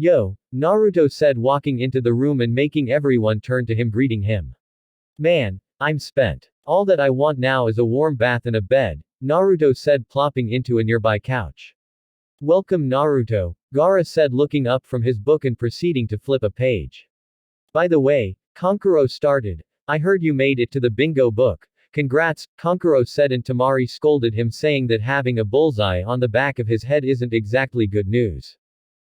Yo, Naruto said, walking into the room and making everyone turn to him, greeting him. Man, I'm spent. All that I want now is a warm bath and a bed, Naruto said, plopping into a nearby couch. Welcome, Naruto, Gaara said, looking up from his book and proceeding to flip a page. By the way, Kankuro started. I heard you made it to the bingo book. Congrats, Kankuro said, and Temari scolded him, saying that having a bullseye on the back of his head isn't exactly good news.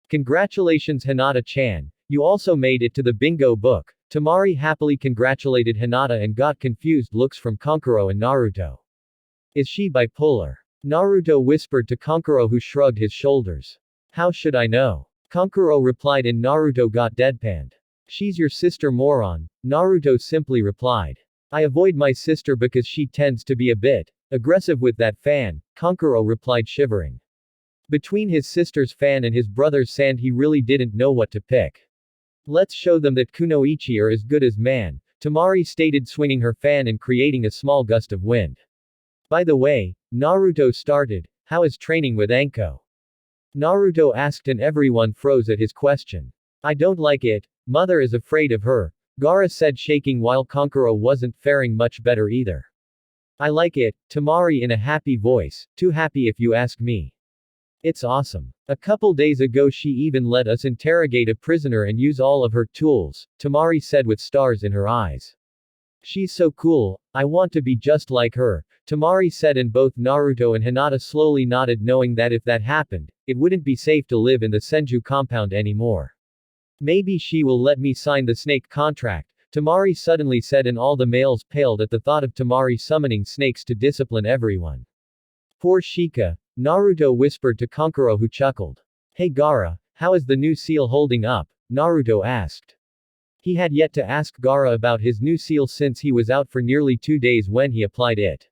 Congratulations, Hinata-chan. You also made it to the bingo book. Temari happily congratulated Hinata and got confused looks from Kankuro and Naruto. Is she bipolar? Naruto whispered to Kankuro, who shrugged his shoulders. How should I know? Kankuro replied, and Naruto got deadpanned. She's your sister, moron, Naruto simply replied. I avoid my sister because she tends to be a bit aggressive with that fan, Kankuro replied, shivering. Between his sister's fan and his brother's sand, he really didn't know what to pick. Let's show them that kunoichi are as good as man, Temari stated, swinging her fan and creating a small gust of wind. By the way, Naruto started, how is training with Anko? Naruto asked, and everyone froze at his question. I don't like it, mother is afraid of her, Gaara said, shaking, while Kankuro wasn't faring much better either. I like it, Temari in a happy voice, too happy if you ask me. It's awesome. A couple days ago she even let us interrogate a prisoner and use all of her tools, Temari said with stars in her eyes. She's so cool, I want to be just like her, Temari said, and both Naruto and Hinata slowly nodded, knowing that if that happened, it wouldn't be safe to live in the Senju compound anymore. Maybe she will let me sign the snake contract, Temari suddenly said, and all the males paled at the thought of Temari summoning snakes to discipline everyone. Poor Shika, Naruto whispered to Kankuro, who chuckled. Hey Gaara, how is the new seal holding up? Naruto asked. He had yet to ask Gaara about his new seal since he was out for nearly 2 days when he applied it.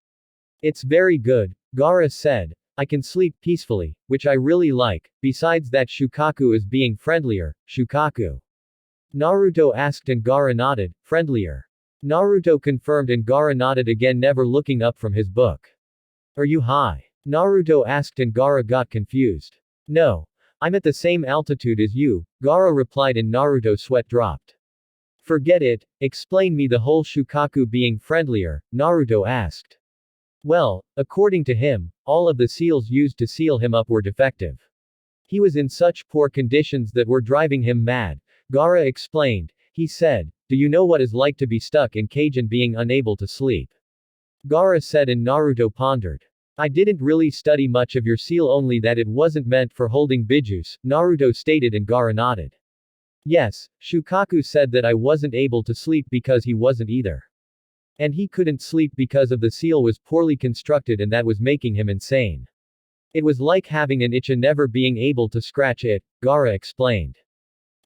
It's very good, Gaara said. I can sleep peacefully, which I really like, besides that Shukaku is being friendlier, Shukaku. Naruto asked, and Gaara nodded, friendlier. Naruto confirmed, and Gaara nodded again, never looking up from his book. Are you high? Naruto asked, and Gaara got confused. No. I'm at the same altitude as you, Gaara replied, and Naruto's sweat dropped. Forget it, explain me the whole Shukaku being friendlier, Naruto asked. Well, according to him, all of the seals used to seal him up were defective. He was in such poor conditions that were driving him mad, Gaara explained. He said, do you know what it's like to be stuck in cage and being unable to sleep? Gaara said, and Naruto pondered. I didn't really study much of your seal, only that it wasn't meant for holding bijus, Naruto stated, and Gaara nodded. Yes, Shukaku said that I wasn't able to sleep because he wasn't either. And he couldn't sleep because of the seal was poorly constructed, and that was making him insane. It was like having an itch and never being able to scratch it, Gaara explained.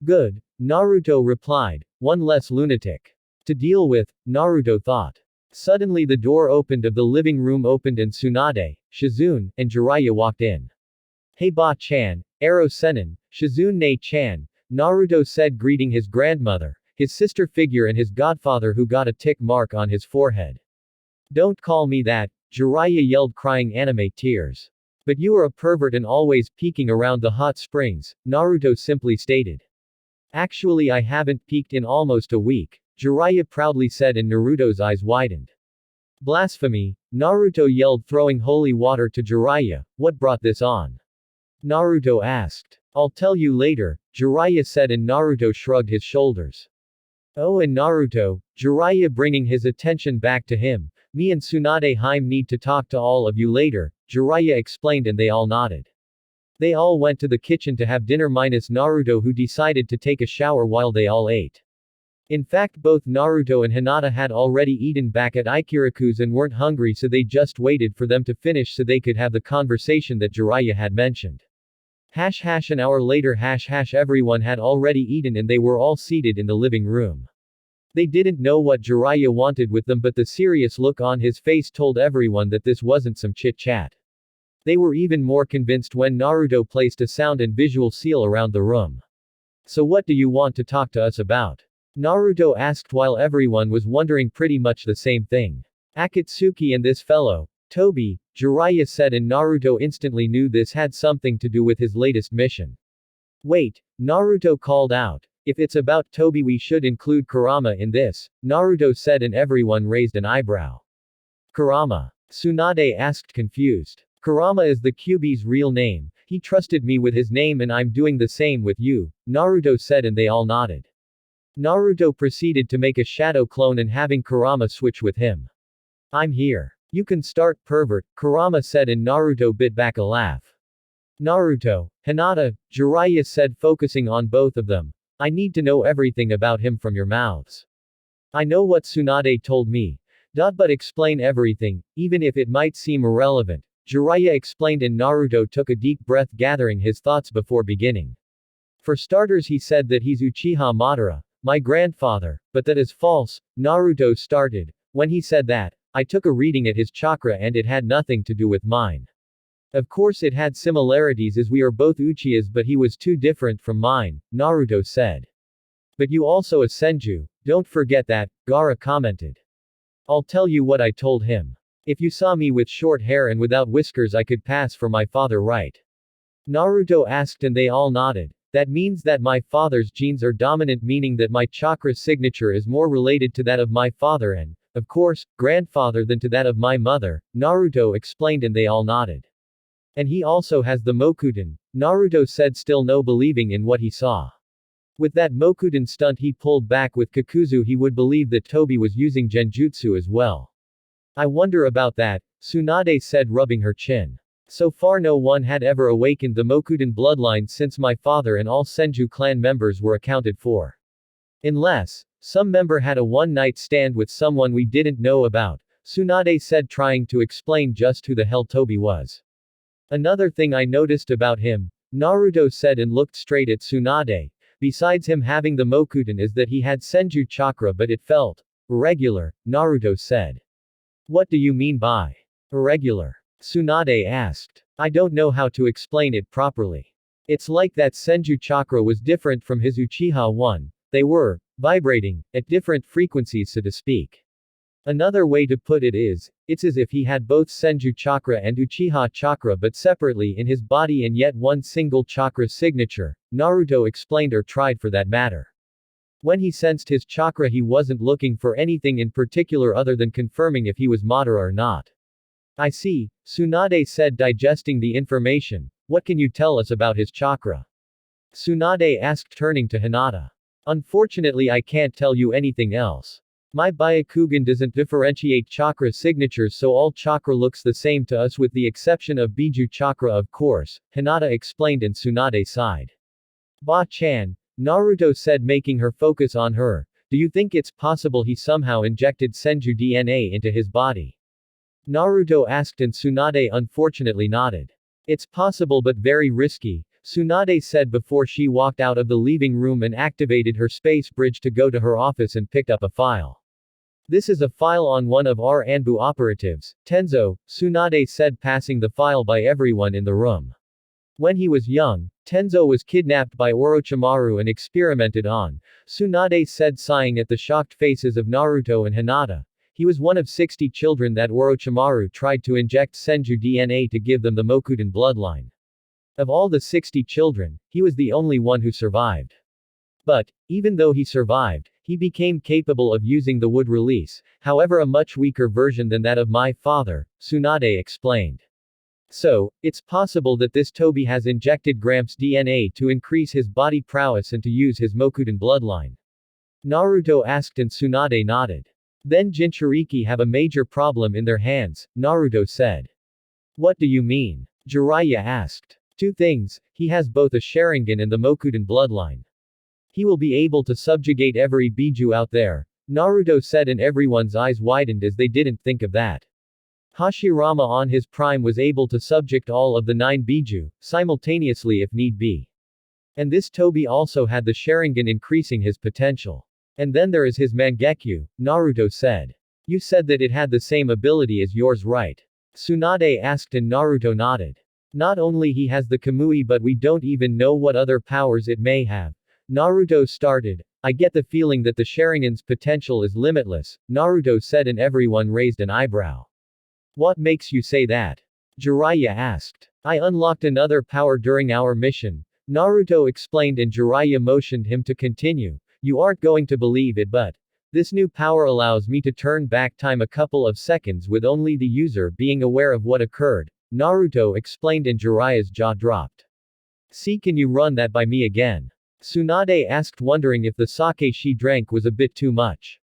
Good, Naruto replied, one less lunatic to deal with, Naruto thought. Suddenly the door opened of the living room opened, and Tsunade, Shizune, and Jiraiya walked in. Hey Ba-chan, Ero Senin, Shizune-chan, Naruto said, greeting his grandmother, his sister figure, and his godfather, who got a tick mark on his forehead. Don't call me that, Jiraiya yelled, crying anime tears. But you are a pervert and always peeking around the hot springs, Naruto simply stated. Actually I haven't peeked in almost a week, Jiraiya proudly said, and Naruto's eyes widened. Blasphemy, Naruto yelled, throwing holy water to Jiraiya. What brought this on? Naruto asked. I'll tell you later, Jiraiya said, and Naruto shrugged his shoulders. Oh, and Naruto, Jiraiya bringing his attention back to him. Me and Tsunade Haim need to talk to all of you later, Jiraiya explained, and they all nodded. They all went to the kitchen to have dinner minus Naruto, who decided to take a shower while they all ate. In fact, both Naruto and Hinata had already eaten back at Ikiraku's and weren't hungry, so they just waited for them to finish so they could have the conversation that Jiraiya had mentioned. An hour later, everyone had already eaten and they were all seated in the living room. They didn't know what Jiraiya wanted with them, but the serious look on his face told everyone that this wasn't some chit-chat. They were even more convinced when Naruto placed a sound and visual seal around the room. So what do you want to talk to us about? Naruto asked, while everyone was wondering pretty much the same thing. Akatsuki and this fellow, Tobi, Jiraiya said, and Naruto instantly knew this had something to do with his latest mission. Wait, Naruto called out. If it's about Toby we should include Kurama in this, Naruto said and everyone raised an eyebrow. Kurama. Tsunade asked confused. Kurama is the Kyuubi's real name, he trusted me with his name and I'm doing the same with you, Naruto said and they all nodded. Naruto proceeded to make a shadow clone and having Kurama switch with him. I'm here. You can start, pervert, Kurama said and Naruto bit back a laugh. Naruto, Hinata, Jiraiya said focusing on both of them. I need to know everything about him from your mouths. I know what Tsunade told me. But explain everything, even if it might seem irrelevant. Jiraiya explained and Naruto took a deep breath gathering his thoughts before beginning. For starters he said that he's Uchiha Madara, my grandfather, but that is false, Naruto started. When he said that, I took a reading at his chakra and it had nothing to do with mine. Of course it had similarities as we are both Uchihas but he was too different from mine, Naruto said. But you also a Senju, don't forget that, Gaara commented. I'll tell you what I told him. If you saw me with short hair and without whiskers I could pass for my father, right? Naruto asked and they all nodded. That means that my father's genes are dominant, meaning that my chakra signature is more related to that of my father and, of course, grandfather than to that of my mother, Naruto explained and they all nodded. And he also has the Mokuden, Naruto said still no believing in what he saw. With that Mokuden stunt he pulled back with Kakuzu he would believe that Toby was using genjutsu as well. I wonder about that, Tsunade said rubbing her chin. So far no one had ever awakened the Mokuden bloodline since my father and all Senju clan members were accounted for. Unless, some member had a one-night stand with someone we didn't know about, Tsunade said trying to explain just who the hell Toby was. Another thing I noticed about him, Naruto said and looked straight at Tsunade, besides him having the Mokuden is that he had Senju chakra but it felt irregular, Naruto said. What do you mean by irregular? Tsunade asked. I don't know how to explain it properly. It's like that Senju chakra was different from his Uchiha one, they were vibrating at different frequencies so to speak. Another way to put it is, it's as if he had both Senju chakra and Uchiha chakra but separately in his body and yet one single chakra signature, Naruto explained or tried for that matter. When he sensed his chakra he wasn't looking for anything in particular other than confirming if he was Madara or not. I see, Tsunade said digesting the information, what can you tell us about his chakra? Tsunade asked turning to Hinata. Unfortunately I can't tell you anything else. My Byakugan doesn't differentiate chakra signatures so all chakra looks the same to us with the exception of Biju chakra of course, Hinata explained and Tsunade sighed. Ba-chan, Naruto said making her focus on her, do you think it's possible he somehow injected Senju DNA into his body? Naruto asked and Tsunade unfortunately nodded. It's possible but very risky, Tsunade said before she walked out of the leaving room and activated her space bridge to go to her office and picked up a file. This is a file on one of our Anbu operatives, Tenzo, Tsunade said passing the file by everyone in the room. When he was young, Tenzo was kidnapped by Orochimaru and experimented on, Tsunade said sighing at the shocked faces of Naruto and Hinata. He was one of 60 children that Orochimaru tried to inject Senju DNA to give them the Mokuden bloodline. Of all the 60 children, he was the only one who survived. But, even though he survived, he became capable of using the wood release, however a much weaker version than that of my father, Tsunade explained. So, it's possible that this Toby has injected Gramps' DNA to increase his body prowess and to use his Mokuden bloodline. Naruto asked and Tsunade nodded. Then Jinchuriki have a major problem in their hands, Naruto said. What do you mean? Jiraiya asked. Two things, he has both a Sharingan and the Mokuden bloodline. He will be able to subjugate every Biju out there, Naruto said and everyone's eyes widened as they didn't think of that. Hashirama on his prime was able to subject all of the 9 Biju, simultaneously if need be. And this Toby also had the Sharingan increasing his potential. And then there is his Mangekyo, Naruto said. You said that it had the same ability as yours, right? Tsunade asked and Naruto nodded. Not only he has the Kamui but we don't even know what other powers it may have. Naruto started. I get the feeling that the Sharingan's potential is limitless, Naruto said and everyone raised an eyebrow. What makes you say that? Jiraiya asked. I unlocked another power during our mission, Naruto explained and Jiraiya motioned him to continue. You aren't going to believe it, but this new power allows me to turn back time a couple of seconds with only the user being aware of what occurred, Naruto explained and Jiraiya's jaw dropped. See, can you run that by me again? Tsunade asked, wondering if the sake she drank was a bit too much.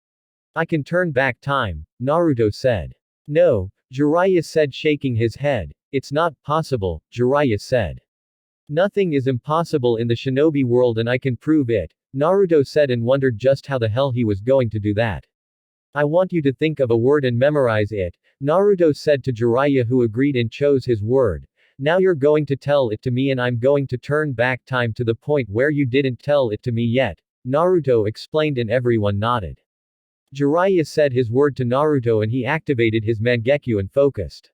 I can turn back time, Naruto said. No, Jiraiya said, shaking his head. It's not possible, Jiraiya said. Nothing is impossible in the shinobi world and I can prove it, Naruto said and wondered just how the hell he was going to do that. I want you to think of a word and memorize it, Naruto said to Jiraiya, who agreed and chose his word. Now you're going to tell it to me and I'm going to turn back time to the point where you didn't tell it to me yet, Naruto explained and everyone nodded. Jiraiya said his word to Naruto and he activated his Mangekyo and focused.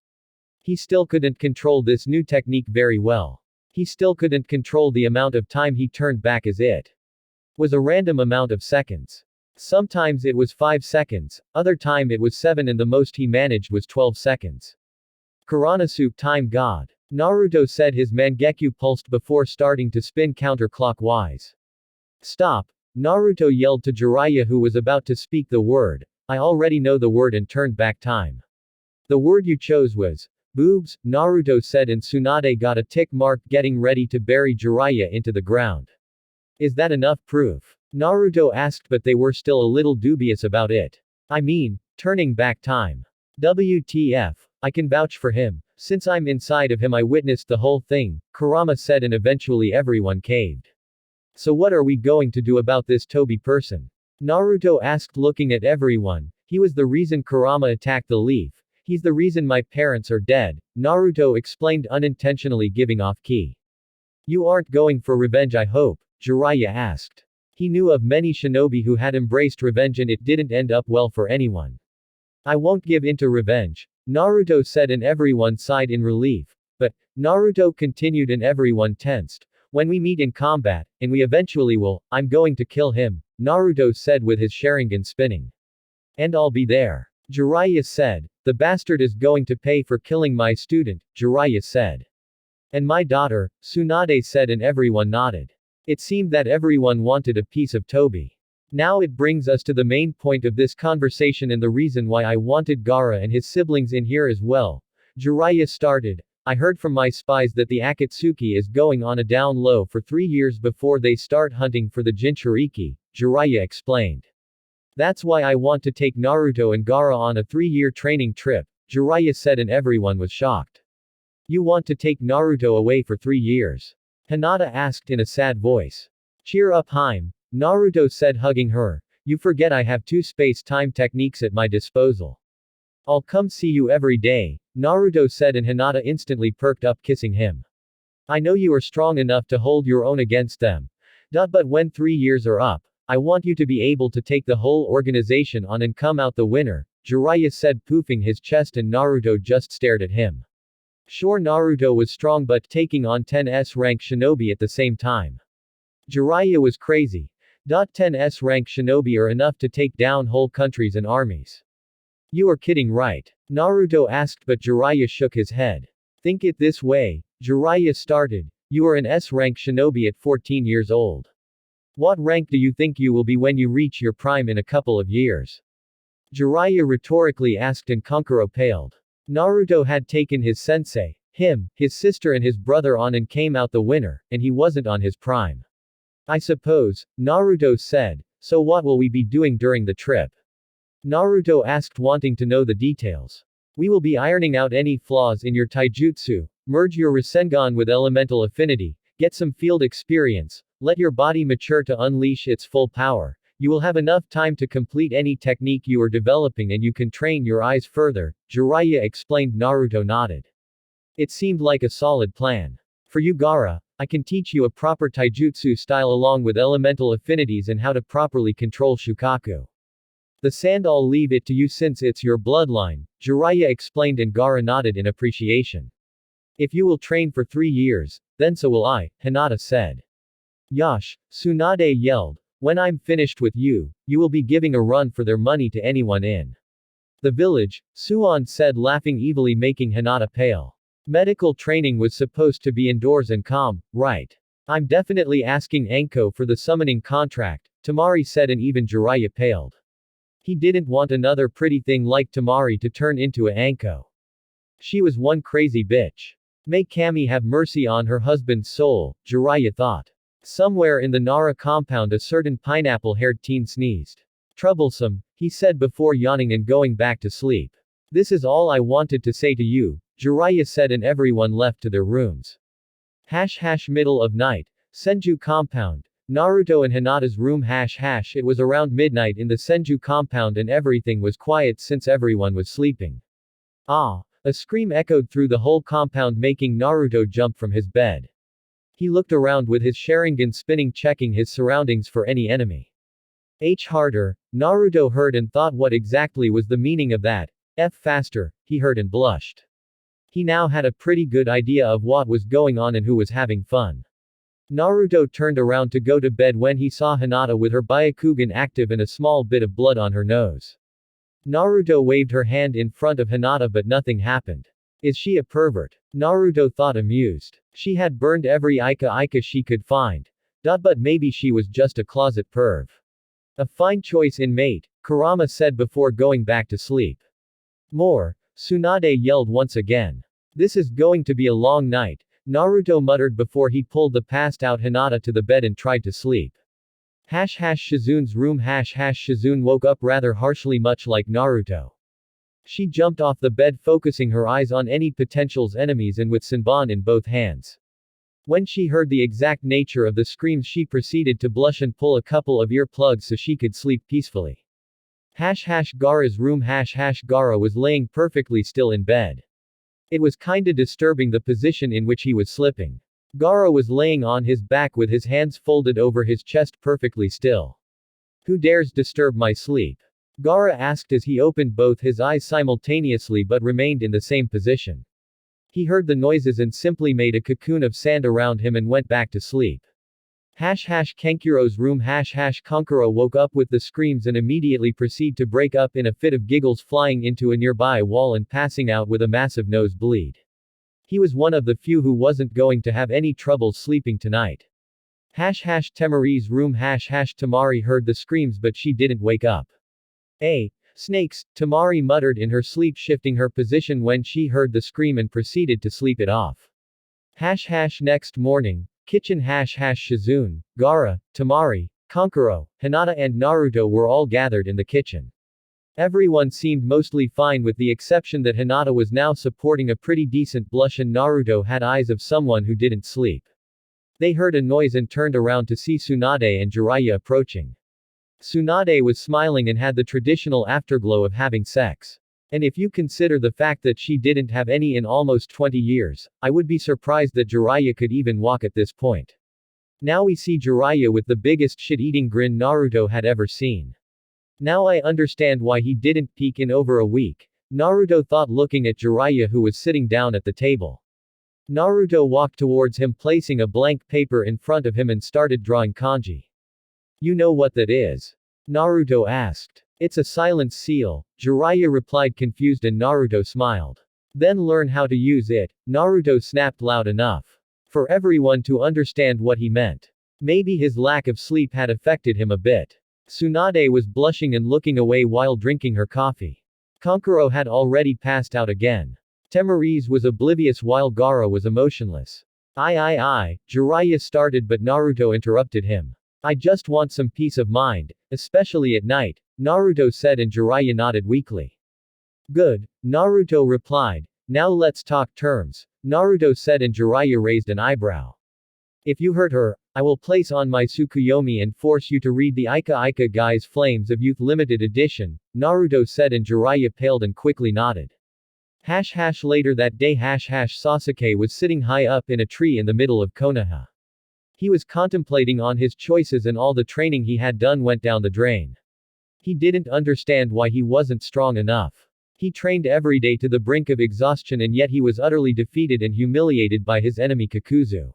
He still couldn't control this new technique very well. He still couldn't control the amount of time he turned back as it was a random amount of seconds. Sometimes it was 5 seconds, other time it was 7 and the most he managed was 12 seconds. Kuranosu, time god. Naruto said his Mangekyo pulsed before starting to spin counterclockwise. Stop, Naruto yelled to Jiraiya, who was about to speak the word. I already know the word, and turned back time. The word you chose was boobs, Naruto said, and Tsunade got a tick mark, getting ready to bury Jiraiya into the ground. Is that enough proof? Naruto asked, but they were still a little dubious about it. I mean, turning back time. WTF. I can vouch for him. Since I'm inside of him, I witnessed the whole thing, Kurama said, and eventually everyone caved. So what are we going to do about this Toby person? Naruto asked, looking at everyone. He was the reason Kurama attacked the leaf. He's the reason my parents are dead, Naruto explained, unintentionally giving off ki. You aren't going for revenge, I hope? Jiraiya asked. He knew of many shinobi who had embraced revenge and it didn't end up well for anyone. I won't give in to revenge, Naruto said, and everyone sighed in relief. But, Naruto continued, and everyone tensed. When we meet in combat, and we eventually will, I'm going to kill him, Naruto said with his Sharingan spinning. And I'll be there. Jiraiya said. The bastard is going to pay for killing my student, Jiraiya said. And my daughter, Tsunade said, and everyone nodded. It seemed that everyone wanted a piece of Toby. Now it brings us to the main point of this conversation and the reason why I wanted Gaara and his siblings in here as well. Jiraiya started. I heard from my spies that the Akatsuki is going on a down low for 3 years before they start hunting for the Jinchuriki, Jiraiya explained. That's why I want to take Naruto and Gaara on a 3-year training trip, Jiraiya said, and everyone was shocked. You want to take Naruto away for 3 years? Hinata asked in a sad voice. Cheer up, Haim, Naruto said, hugging her. You forget I have 2 space-time techniques at my disposal. I'll come see you every day, Naruto said, and Hinata instantly perked up, kissing him. I know you are strong enough to hold your own against them. But when 3 years are up, I want you to be able to take the whole organization on and come out the winner, Jiraiya said, poofing his chest, and Naruto just stared at him. Sure, Naruto was strong, but taking on 10s rank shinobi at the same time. Jiraiya was crazy. 10s rank shinobi are enough to take down whole countries and armies. You are kidding, right? Naruto asked, but Jiraiya shook his head. Think it this way, Jiraiya started. You are an S rank shinobi at 14 years old. What rank do you think you will be when you reach your prime in a couple of years? Jiraiya rhetorically asked, and Kankuro paled. Naruto had taken his sensei, him, his sister and his brother on and came out the winner, and he wasn't on his prime. I suppose, Naruto said. So what will we be doing during the trip? Naruto asked, wanting to know the details. We will be ironing out any flaws in your taijutsu, merge your Rasengan with elemental affinity, get some field experience, let your body mature to unleash its full power. You will have enough time to complete any technique you are developing and you can train your eyes further, Jiraiya explained. Naruto nodded. It seemed like a solid plan. For you, Gaara, I can teach you a proper taijutsu style along with elemental affinities and how to properly control Shukaku. The sand, I'll leave it to you since it's your bloodline, Jiraiya explained, and Gaara nodded in appreciation. If you will train for 3 years, then so will I, Hinata said. Yash, Tsunade yelled. When I'm finished with you, you will be giving a run for their money to anyone in the village, Suan said, laughing evilly, making Hinata pale. Medical training was supposed to be indoors and calm, right? I'm definitely asking Anko for the summoning contract, Tamari said, and even Jiraiya paled. He didn't want another pretty thing like Tamari to turn into a Anko. She was one crazy bitch. May Kami have mercy on her husband's soul, Jiraiya thought. Somewhere in the Nara compound a certain pineapple-haired teen sneezed. Troublesome, he said before yawning and going back to sleep. This is all I wanted to say to you, Jiraiya said, and everyone left to their rooms. Middle of night. Senju compound. Naruto and Hinata's room. It was around midnight in the Senju compound and everything was quiet since everyone was sleeping. Ah! A scream echoed through the whole compound, making Naruto jump from his bed. He looked around with his Sharingan spinning, checking his surroundings for any enemy. Harder, Naruto heard and thought, what exactly was the meaning of that? Faster, he heard and blushed. He now had a pretty good idea of what was going on and who was having fun. Naruto turned around to go to bed when he saw Hinata with her Byakugan active and a small bit of blood on her nose. Naruto waved her hand in front of Hinata but nothing happened. Is she a pervert? Naruto thought, amused. She had burned every Ika she could find. But maybe she was just a closet perv. A fine choice in mate, Kurama said before going back to sleep. More. Tsunade yelled once again. This is going to be a long night, Naruto muttered before he pulled the passed out Hinata to the bed and tried to sleep. Shizune's room. Shizune woke up rather harshly, much like Naruto. She jumped off the bed, focusing her eyes on any potential enemies and with Senbon in both hands. When she heard the exact nature of the screams, she proceeded to blush and pull a couple of earplugs so she could sleep peacefully. Gaara's room. Gaara was laying perfectly still in bed. It was kinda disturbing the position in which he was slipping. Gaara was laying on his back with his hands folded over his chest, perfectly still. Who dares disturb my sleep? Gaara asked as he opened both his eyes simultaneously but remained in the same position. He heard the noises and simply made a cocoon of sand around him and went back to sleep. Kankuro's room. Kankuro woke up with the screams and immediately proceeded to break up in a fit of giggles, flying into a nearby wall and passing out with a massive nosebleed. He was one of the few who wasn't going to have any trouble sleeping tonight. Temari's room. Temari heard the screams but she didn't wake up. Snakes, Temari muttered in her sleep, shifting her position when she heard the scream and proceeded to sleep it off. Next morning, kitchen. Shizune, Gaara, Temari, Kankuro, Hinata and Naruto were all gathered in the kitchen. Everyone seemed mostly fine with the exception that Hinata was now supporting a pretty decent blush and Naruto had eyes of someone who didn't sleep. They heard a noise and turned around to see Tsunade and Jiraiya approaching. Tsunade was smiling and had the traditional afterglow of having sex. And if you consider the fact that she didn't have any in almost 20 years, I would be surprised that Jiraiya could even walk at this point. Now we see Jiraiya with the biggest shit-eating grin Naruto had ever seen. Now I understand why he didn't peek in over a week, Naruto thought, looking at Jiraiya who was sitting down at the table. Naruto walked towards him, placing a blank paper in front of him and started drawing kanji. You know what that is? Naruto asked. It's a silence seal, Jiraiya replied, confused, and Naruto smiled. Then learn how to use it, Naruto snapped loud enough for everyone to understand what he meant. Maybe his lack of sleep had affected him a bit. Tsunade was blushing and looking away while drinking her coffee. Kankuro had already passed out again. Temari's was oblivious while Gaara was emotionless. Jiraiya started but Naruto interrupted him. I just want some peace of mind, especially at night, Naruto said and Jiraiya nodded weakly. Good, Naruto replied. Now let's talk terms, Naruto said and Jiraiya raised an eyebrow. If you hurt her, I will place on my Tsukuyomi and force you to read the Ika Guy's Flames of Youth limited edition, Naruto said and Jiraiya paled and quickly nodded. Later that day Sasuke was sitting high up in a tree in the middle of Konoha. He was contemplating on his choices and all the training he had done went down the drain. He didn't understand why he wasn't strong enough. He trained every day to the brink of exhaustion and yet he was utterly defeated and humiliated by his enemy Kakuzu.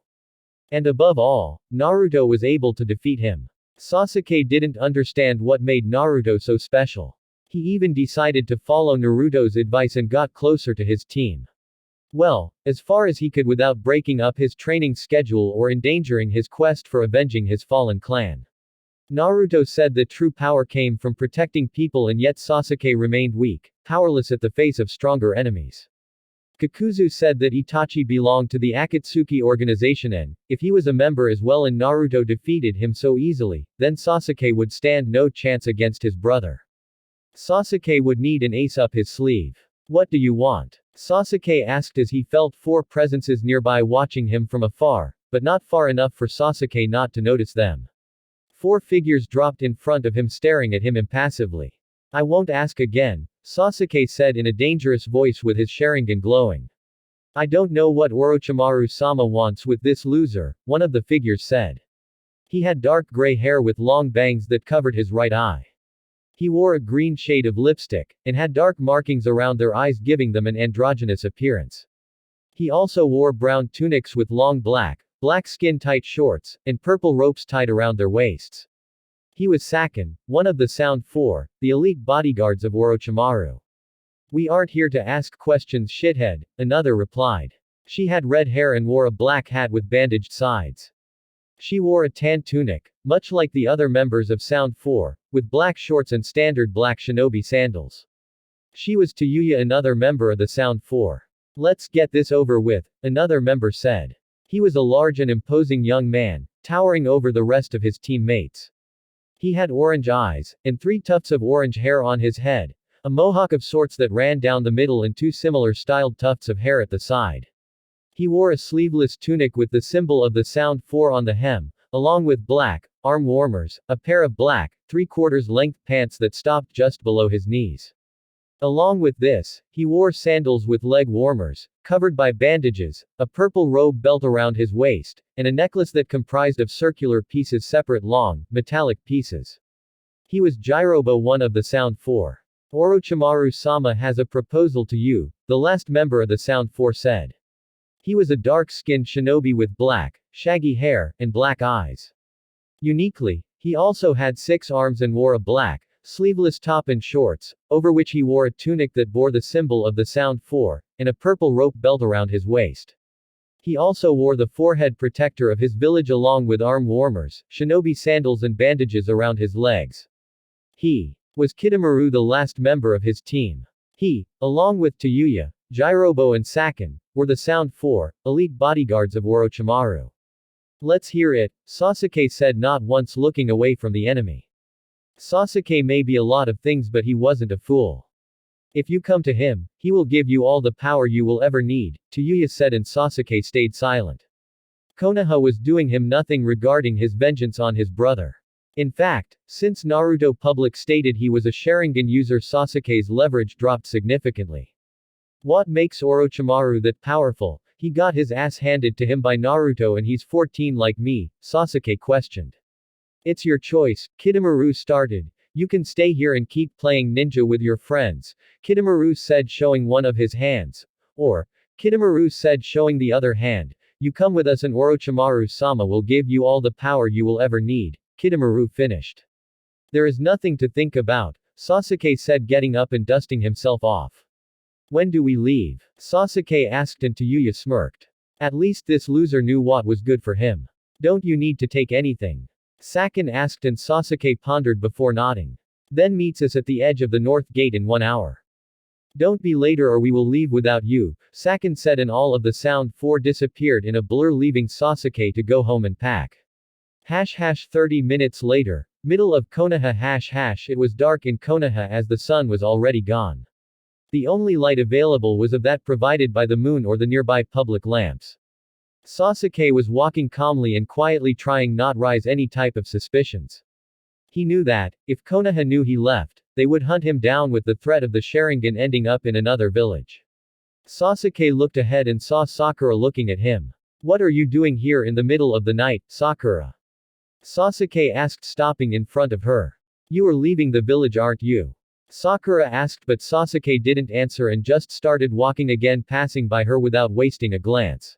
And above all, Naruto was able to defeat him. Sasuke didn't understand what made Naruto so special. He even decided to follow Naruto's advice and got closer to his team. Well, as far as he could without breaking up his training schedule or endangering his quest for avenging his fallen clan. Naruto said that true power came from protecting people, and yet Sasuke remained weak, powerless at the face of stronger enemies. Kakuzu said that Itachi belonged to the Akatsuki organization and, if he was a member as well and Naruto defeated him so easily, then Sasuke would stand no chance against his brother. Sasuke would need an ace up his sleeve. What do you want? Sasuke asked as he felt four presences nearby watching him from afar, but not far enough for Sasuke not to notice them. Four figures dropped in front of him staring at him impassively. I won't ask again, Sasuke said in a dangerous voice with his Sharingan glowing. I don't know what Orochimaru-sama wants with this loser, one of the figures said. He had dark gray hair with long bangs that covered his right eye. He wore a green shade of lipstick, and had dark markings around their eyes giving them an androgynous appearance. He also wore brown tunics with long black skin-tight shorts, and purple ropes tied around their waists. He was Saken, one of the Sound Four, the elite bodyguards of Orochimaru. We aren't here to ask questions, shithead, another replied. She had red hair and wore a black hat with bandaged sides. She wore a tan tunic, much like the other members of Sound 4, with black shorts and standard black shinobi sandals. She was Tayuya, another member of the Sound 4. Let's get this over with, another member said. He was a large and imposing young man, towering over the rest of his teammates. He had orange eyes, and 3 tufts of orange hair on his head, a mohawk of sorts that ran down the middle and 2 similar styled tufts of hair at the side. He wore a sleeveless tunic with the symbol of the Sound 4 on the hem, along with black arm warmers, a pair of black 3/4 length pants that stopped just below his knees. Along with this, he wore sandals with leg warmers, covered by bandages, a purple robe belt around his waist, and a necklace that comprised of circular pieces, separate long, metallic pieces. He was Jirobo, one of the Sound 4. Orochimaru-sama has a proposal to you, the last member of the Sound 4 said. He was a dark-skinned shinobi with black, shaggy hair, and black eyes. Uniquely, he also had 6 arms and wore a black, sleeveless top and shorts, over which he wore a tunic that bore the symbol of the Sound 4, and a purple rope belt around his waist. He also wore the forehead protector of his village along with arm warmers, shinobi sandals and bandages around his legs. He was Kidomaru, the last member of his team. He, along with Tayuya, Jirobo and Saken, were the Sound 4, elite bodyguards of Orochimaru. Let's hear it, Sasuke said, not once looking away from the enemy. Sasuke may be a lot of things, but he wasn't a fool. If you come to him, he will give you all the power you will ever need, Tayuya said, and Sasuke stayed silent. Konoha was doing him nothing regarding his vengeance on his brother. In fact, since Naruto public stated he was a Sharingan user, Sasuke's leverage dropped significantly. What makes Orochimaru that powerful? He got his ass handed to him by Naruto and he's 14 like me, Sasuke questioned. It's your choice, Kidomaru started. You can stay here and keep playing ninja with your friends, Kidomaru said, showing one of his hands. Or, Kidomaru said, showing the other hand. You come with us and Orochimaru-sama will give you all the power you will ever need, Kidomaru finished. There is nothing to think about, Sasuke said, getting up and dusting himself off. When do we leave? Sasuke asked, and Tayuya smirked. At least this loser knew what was good for him. Don't you need to take anything? Saken asked, and Sasuke pondered before nodding. Then meets us at the edge of the north gate in 1 hour. Don't be later or we will leave without you, Saken said, and all of the Sound 4 disappeared in a blur, leaving Sasuke to go home and pack. 30 minutes later, middle of Konoha. It was dark in Konoha as the sun was already gone. The only light available was of that provided by the moon or the nearby public lamps. Sasuke was walking calmly and quietly, trying not raise any type of suspicions. He knew that, if Konoha knew he left, they would hunt him down with the threat of the Sharingan ending up in another village. Sasuke looked ahead and saw Sakura looking at him. What are you doing here in the middle of the night, Sakura? Sasuke asked, stopping in front of her. You are leaving the village, aren't you? Sakura asked, but Sasuke didn't answer and just started walking again, passing by her without wasting a glance.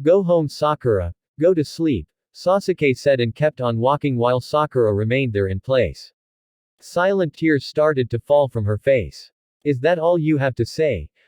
Go home, Sakura. Go to sleep, Sasuke said, and kept on walking while Sakura remained there in place. Silent tears started to fall from her face. Is that all you have to say?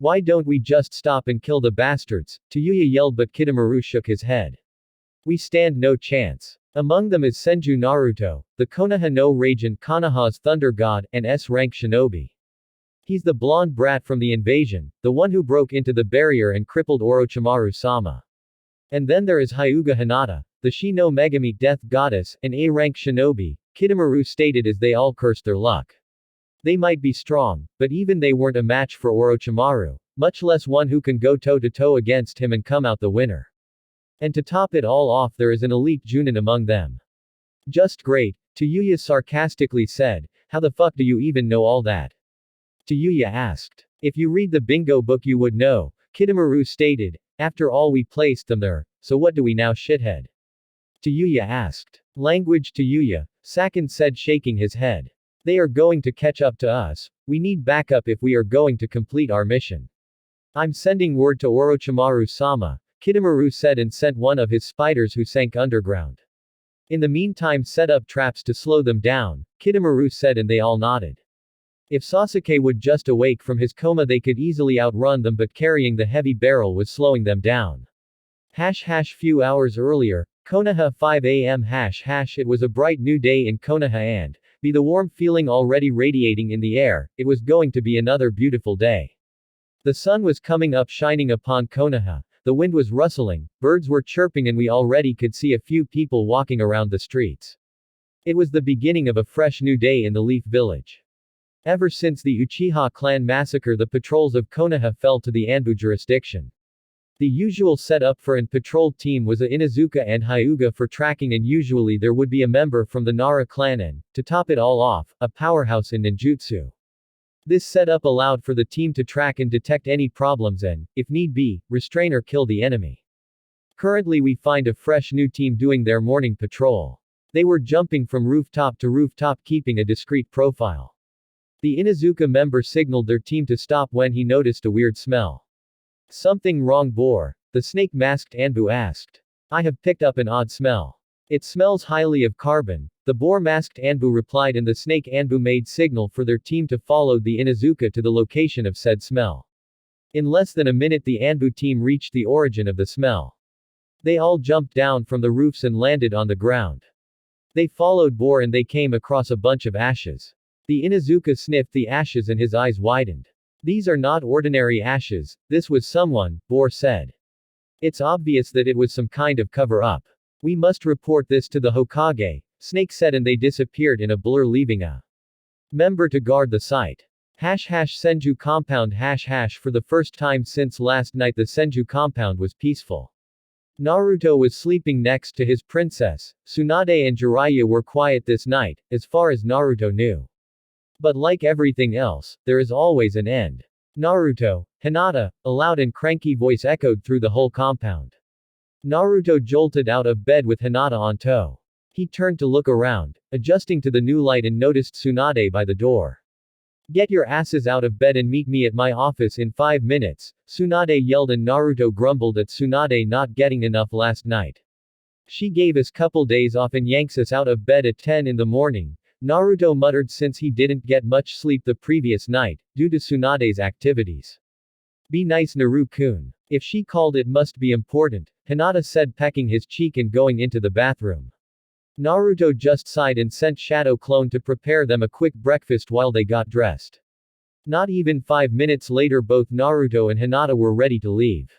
Why don't we just stop and kill the bastards? Tayuya yelled, but Kidomaru shook his head. We stand no chance. Among them is Senju Naruto, the Konoha no Regent Konoha's thunder god, and S-rank shinobi. He's the blonde brat from the invasion, the one who broke into the barrier and crippled Orochimaru-sama. And then there is Hyuga Hinata, the Shi no Megami death goddess, an A-rank shinobi, Kidomaru stated as they all cursed their luck. They might be strong, but even they weren't a match for Orochimaru, much less one who can go toe-to-toe against him and come out the winner. And to top it all off, there is an elite Junin among them. Just great, Tayuya sarcastically said. How the fuck do you even know all that? Tayuya asked. If you read the bingo book you would know, Kidomaru stated. After all, we placed them there, so what do we now, shithead? Tayuya asked. Language, Tayuya, Sakin said, shaking his head. They are going to catch up to us. We need backup if we are going to complete our mission. I'm sending word to Orochimaru-sama, Kidomaru said, and sent one of his spiders who sank underground. In the meantime, set up traps to slow them down, Kidomaru said, and they all nodded. If Sasuke would just awake from his coma, they could easily outrun them, but carrying the heavy barrel was slowing them down. Few hours earlier, Konoha 5 a.m. It was a bright new day in Konoha and, be the warm feeling already radiating in the air, it was going to be another beautiful day. The sun was coming up shining upon Konoha, the wind was rustling, birds were chirping, and we already could see a few people walking around the streets. It was the beginning of a fresh new day in the Leaf Village. Ever since the Uchiha clan massacre, the patrols of Konoha fell to the Anbu jurisdiction. The usual setup for an patrol team was a Inuzuka and Hyuga for tracking, and usually there would be a member from the Nara clan and, to top it all off, a powerhouse in ninjutsu. This setup allowed for the team to track and detect any problems and, if need be, restrain or kill the enemy. Currently we find a fresh new team doing their morning patrol. They were jumping from rooftop to rooftop, keeping a discreet profile. The Inuzuka member signaled their team to stop when he noticed a weird smell. Something wrong, Boar? The snake-masked Anbu asked. I have picked up an odd smell. It smells highly of carbon, the boar-masked Anbu replied, and the snake Anbu made signal for their team to follow the Inuzuka to the location of said smell. In less than a minute the Anbu team reached the origin of the smell. They all jumped down from the roofs and landed on the ground. They followed Boar and they came across a bunch of ashes. The Inuzuka sniffed the ashes and his eyes widened. These are not ordinary ashes, this was someone, Boar said. It's obvious that it was some kind of cover-up. We must report this to the Hokage, Snake said, and they disappeared in a blur, leaving a member to guard the site. Senju compound. For the first time since last night the Senju compound was peaceful. Naruto was sleeping next to his princess. Tsunade and Jiraiya were quiet this night, as far as Naruto knew. But like everything else, there is always an end. Naruto, Hinata, a loud and cranky voice echoed through the whole compound. Naruto jolted out of bed with Hinata on tow. He turned to look around, adjusting to the new light, and noticed Tsunade by the door. Get your asses out of bed and meet me at my office in 5 minutes, Tsunade yelled, and Naruto grumbled at Tsunade not getting enough last night. She gave us couple days off and yanks us out of bed at 10 in the morning. Naruto muttered since he didn't get much sleep the previous night, due to Tsunade's activities. Be nice, Naru-kun. If she called, it must be important, Hinata said, pecking his cheek and going into the bathroom. Naruto just sighed and sent Shadow Clone to prepare them a quick breakfast while they got dressed. Not even 5 minutes later both Naruto and Hinata were ready to leave.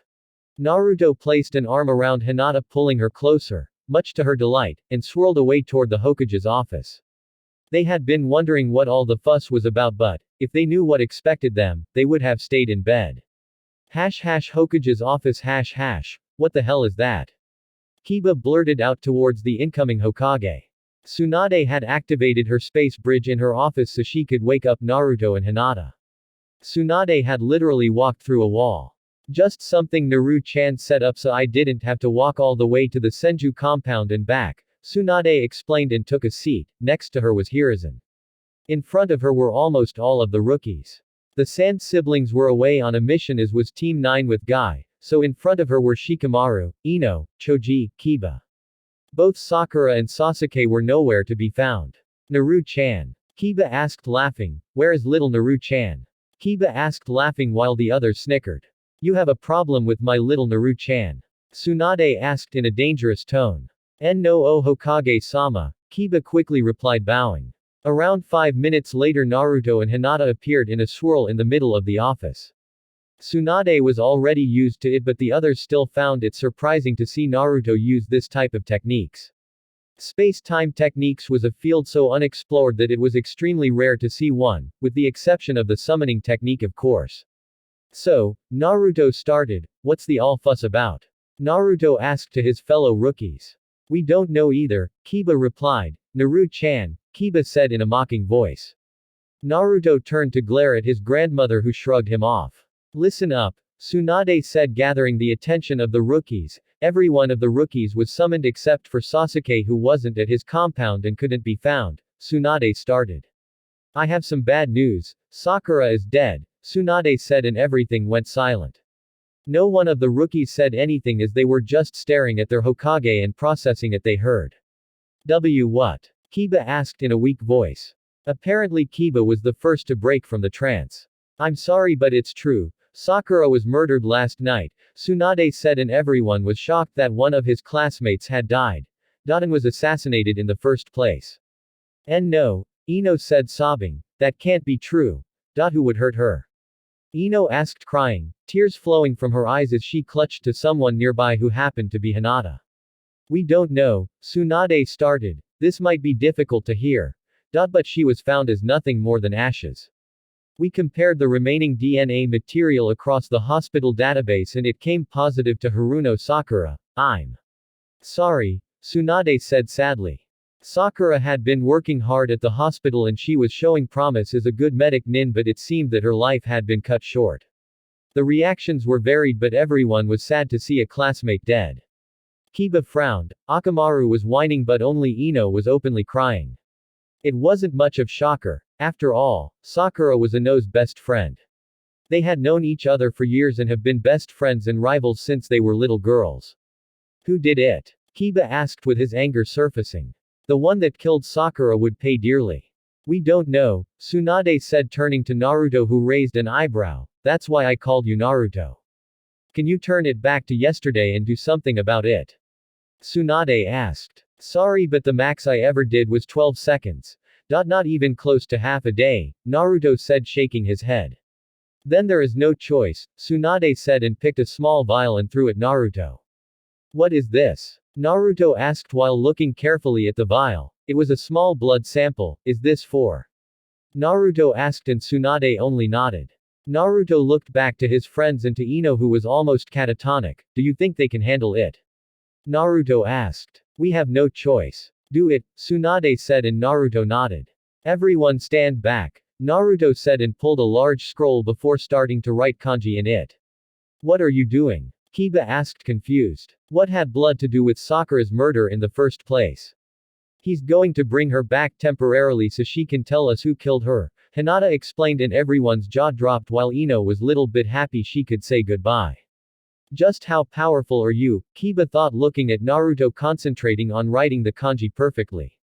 Naruto placed an arm around Hinata, pulling her closer, much to her delight, and swirled away toward the Hokage's office. They had been wondering what all the fuss was about, but, if they knew what expected them, they would have stayed in bed. Hokage's office. What the hell is that? Kiba blurted out towards the incoming Hokage. Tsunade had activated her space bridge in her office so she could wake up Naruto and Hinata. Tsunade had literally walked through a wall. Just something Naru-chan set up so I didn't have to walk all the way to the Senju compound and back, Tsunade explained and took a seat. Next to her was Hiruzen. In front of her were almost all of the rookies. The Sand siblings were away on a mission, as was Team 9 with Guy, so in front of her were Shikamaru, Ino, Choji, Kiba. Both Sakura and Sasuke were nowhere to be found. Naru-chan. Kiba asked, laughing, where is little Naru-chan? Kiba asked laughing while the others snickered. You have a problem with my little Naru-chan? Tsunade asked in a dangerous tone. No o Hokage-sama, Kiba quickly replied bowing. Around 5 minutes later Naruto and Hinata appeared in a swirl in the middle of the office. Tsunade was already used to it but the others still found it surprising to see Naruto use this type of techniques. Space-time techniques was a field so unexplored that it was extremely rare to see one, with the exception of the summoning technique of course. So, Naruto started, what's the all fuss about? Naruto asked to his fellow rookies. We don't know either, Kiba replied. Naru-chan, Kiba said in a mocking voice. Naruto turned to glare at his grandmother who shrugged him off. Listen up, Tsunade said gathering the attention of the rookies. Every one of the rookies was summoned except for Sasuke who wasn't at his compound and couldn't be found. Tsunade started. I have some bad news, Sakura is dead, Tsunade said and everything went silent. No one of the rookies said anything as they were just staring at their Hokage and processing it they heard. What? Kiba asked in a weak voice. Apparently Kiba was the first to break from the trance. I'm sorry but it's true. Sakura was murdered last night, Tsunade said and everyone was shocked that one of his classmates had died. Dadan was assassinated in the first place. And no, Ino said sobbing, that can't be true. Who would hurt her? Ino asked crying, tears flowing from her eyes as she clutched to someone nearby who happened to be Hinata. We don't know, Tsunade started, this might be difficult to hear. But she was found as nothing more than ashes. We compared the remaining DNA material across the hospital database and it came positive to Haruno Sakura. I'm sorry, Tsunade said sadly. Sakura had been working hard at the hospital and she was showing promise as a good medic nin but it seemed that her life had been cut short. The reactions were varied but everyone was sad to see a classmate dead. Kiba frowned, Akamaru was whining but only Ino was openly crying. It wasn't much of shocker. After all, Sakura was Ino's best friend. They had known each other for years and have been best friends and rivals since they were little girls. Who did it? Kiba asked with his anger surfacing. The one that killed Sakura would pay dearly. We don't know, Tsunade said turning to Naruto who raised an eyebrow, that's why I called you Naruto. Can you turn it back to yesterday and do something about it? Tsunade asked. Sorry but the max I ever did was 12 seconds. Not even close to half a day, Naruto said shaking his head. Then there is no choice, Tsunade said and picked a small vial and threw at Naruto. What is this? Naruto asked while looking carefully at the vial. It was a small blood sample, is this for? Naruto asked and Tsunade only nodded. Naruto looked back to his friends and to Ino who was almost catatonic, do you think they can handle it? Naruto asked. We have no choice. Do it, Tsunade said and Naruto nodded. Everyone stand back, Naruto said and pulled a large scroll before starting to write kanji in it. What are you doing? Kiba asked confused. What had blood to do with Sakura's murder in the first place? He's going to bring her back temporarily so she can tell us who killed her, Hinata explained and everyone's jaw dropped while Ino was little bit happy she could say goodbye. Just how powerful are you? Kiba thought looking at Naruto concentrating on writing the kanji perfectly.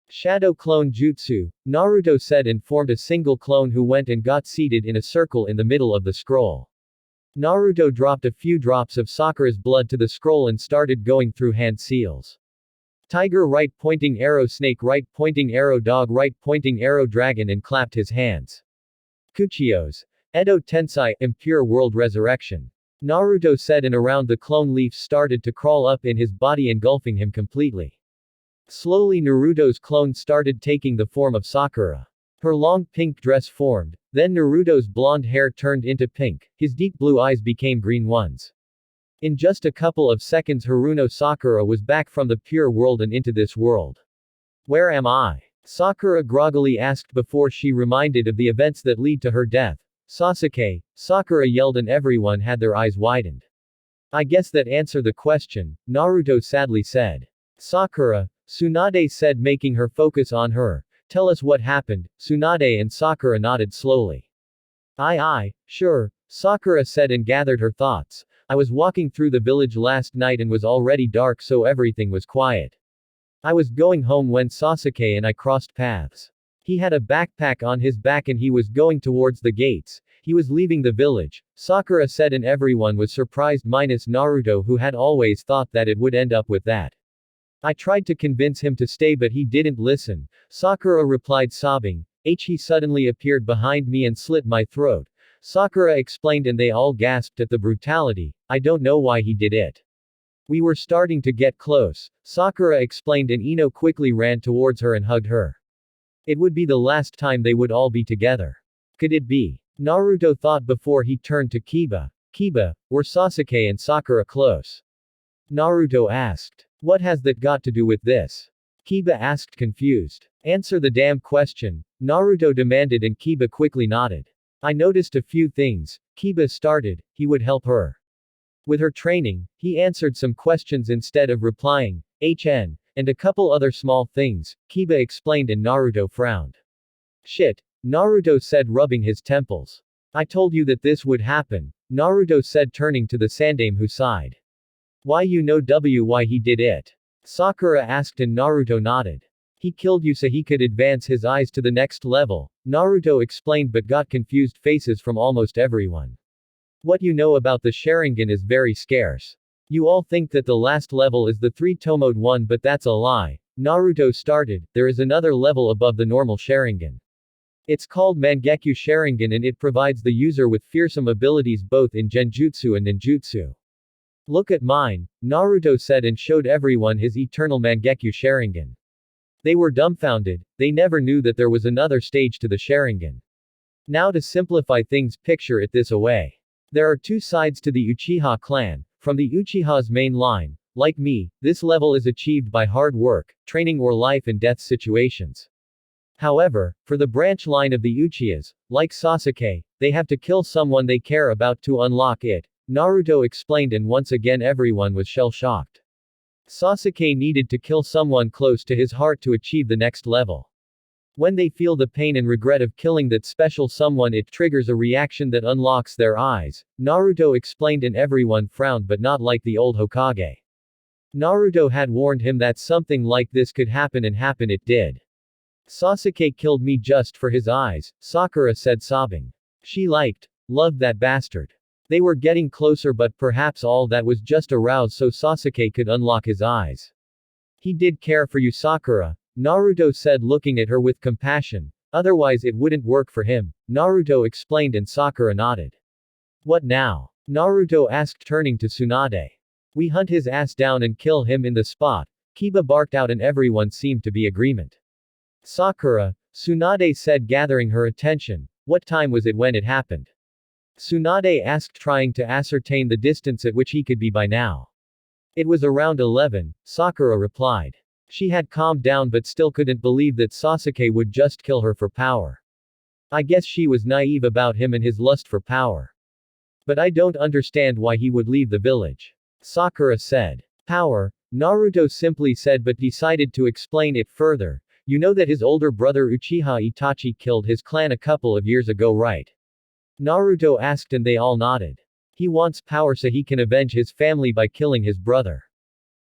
Shadow clone jutsu, Naruto said and formed a single clone who went and got seated in a circle in the middle of the scroll. Naruto dropped a few drops of Sakura's blood to the scroll and started going through hand seals. Tiger right pointing arrow snake right pointing arrow dog right pointing arrow dragon and clapped his hands. Kuchios. Edo Tensai, impure world resurrection. Naruto said and around the clone leaves started to crawl up in his body engulfing him completely. Slowly Naruto's clone started taking the form of Sakura. Her long pink dress formed, then Naruto's blonde hair turned into pink, his deep blue eyes became green ones. In just a couple of seconds Haruno Sakura was back from the pure world and into this world. Where am I? Sakura groggily asked before she reminded of the events that lead to her death. Sasuke, Sakura yelled and everyone had their eyes widened. I guess that answer the question, Naruto sadly said. Sakura, Tsunade said making her focus on her. Tell us what happened, Tsunade and Sakura nodded slowly. Aye, sure, Sakura said and gathered her thoughts. I was walking through the village last night and was already dark so everything was quiet. I was going home when Sasuke and I crossed paths. He had a backpack on his back and he was going towards the gates. He was leaving the village, Sakura said, and everyone was surprised minus Naruto, who had always thought that it would end up with that. I tried to convince him to stay but he didn't listen, Sakura replied sobbing. He suddenly appeared behind me and slit my throat, Sakura explained, and they all gasped at the brutality. I don't know why he did it. We were starting to get close, Sakura explained, and Ino quickly ran towards her and hugged her. It would be the last time they would all be together. Could it be? Naruto thought before he turned to Kiba. Kiba, were Sasuke and Sakura close? Naruto asked. What has that got to do with this? Kiba asked, confused. Answer the damn question, Naruto demanded, and Kiba quickly nodded. I noticed a few things, Kiba started. He would help her with her training, he answered some questions instead of replying, and a couple other small things, Kiba explained, and Naruto frowned. Shit, Naruto said, rubbing his temples. I told you that this would happen, Naruto said, turning to the Sandaime, who sighed. Why, you know why he did it? Sakura asked, and Naruto nodded. He killed you so he could advance his eyes to the next level, Naruto explained, but got confused faces from almost everyone. What you know about the Sharingan is very scarce. You all think that the last level is the 3-tomoed one, but that's a lie, Naruto started. There is another level above the normal Sharingan. It's called Mangekyo Sharingan, and it provides the user with fearsome abilities both in Genjutsu and Ninjutsu. Look at mine, Naruto said, and showed everyone his eternal Mangekyo Sharingan. They were dumbfounded, they never knew that there was another stage to the Sharingan. Now to simplify things, picture it this away. There are two sides to the Uchiha clan. From the Uchiha's main line, like me, this level is achieved by hard work, training, or life and death situations. However, for the branch line of the Uchihas, like Sasuke, they have to kill someone they care about to unlock it, Naruto explained, and once again everyone was shell-shocked. Sasuke needed to kill someone close to his heart to achieve the next level. When they feel the pain and regret of killing that special someone, it triggers a reaction that unlocks their eyes, Naruto explained, and everyone frowned, but not like the old Hokage. Naruto had warned him that something like this could happen, and happen it did. Sasuke killed me just for his eyes, Sakura said, sobbing. She loved that bastard. They were getting closer, but perhaps all that was just aroused so Sasuke could unlock his eyes. He did care for you, Sakura, Naruto said, looking at her with compassion. Otherwise it wouldn't work for him, Naruto explained, and Sakura nodded. What now? Naruto asked, turning to Tsunade. We hunt his ass down and kill him in the spot, Kiba barked out, and everyone seemed to be agreement. Sakura, Tsunade said, gathering her attention. What time was it when it happened? Tsunade asked, trying to ascertain the distance at which he could be by now. It was around 11, Sakura replied. She had calmed down but still couldn't believe that Sasuke would just kill her for power. I guess she was naive about him and his lust for power. But I don't understand why he would leave the village. Sakura said. Power, Naruto simply said, but decided to explain it further. You know that his older brother Uchiha Itachi killed his clan a couple of years ago, right? Naruto asked, and they all nodded. He wants power so he can avenge his family by killing his brother.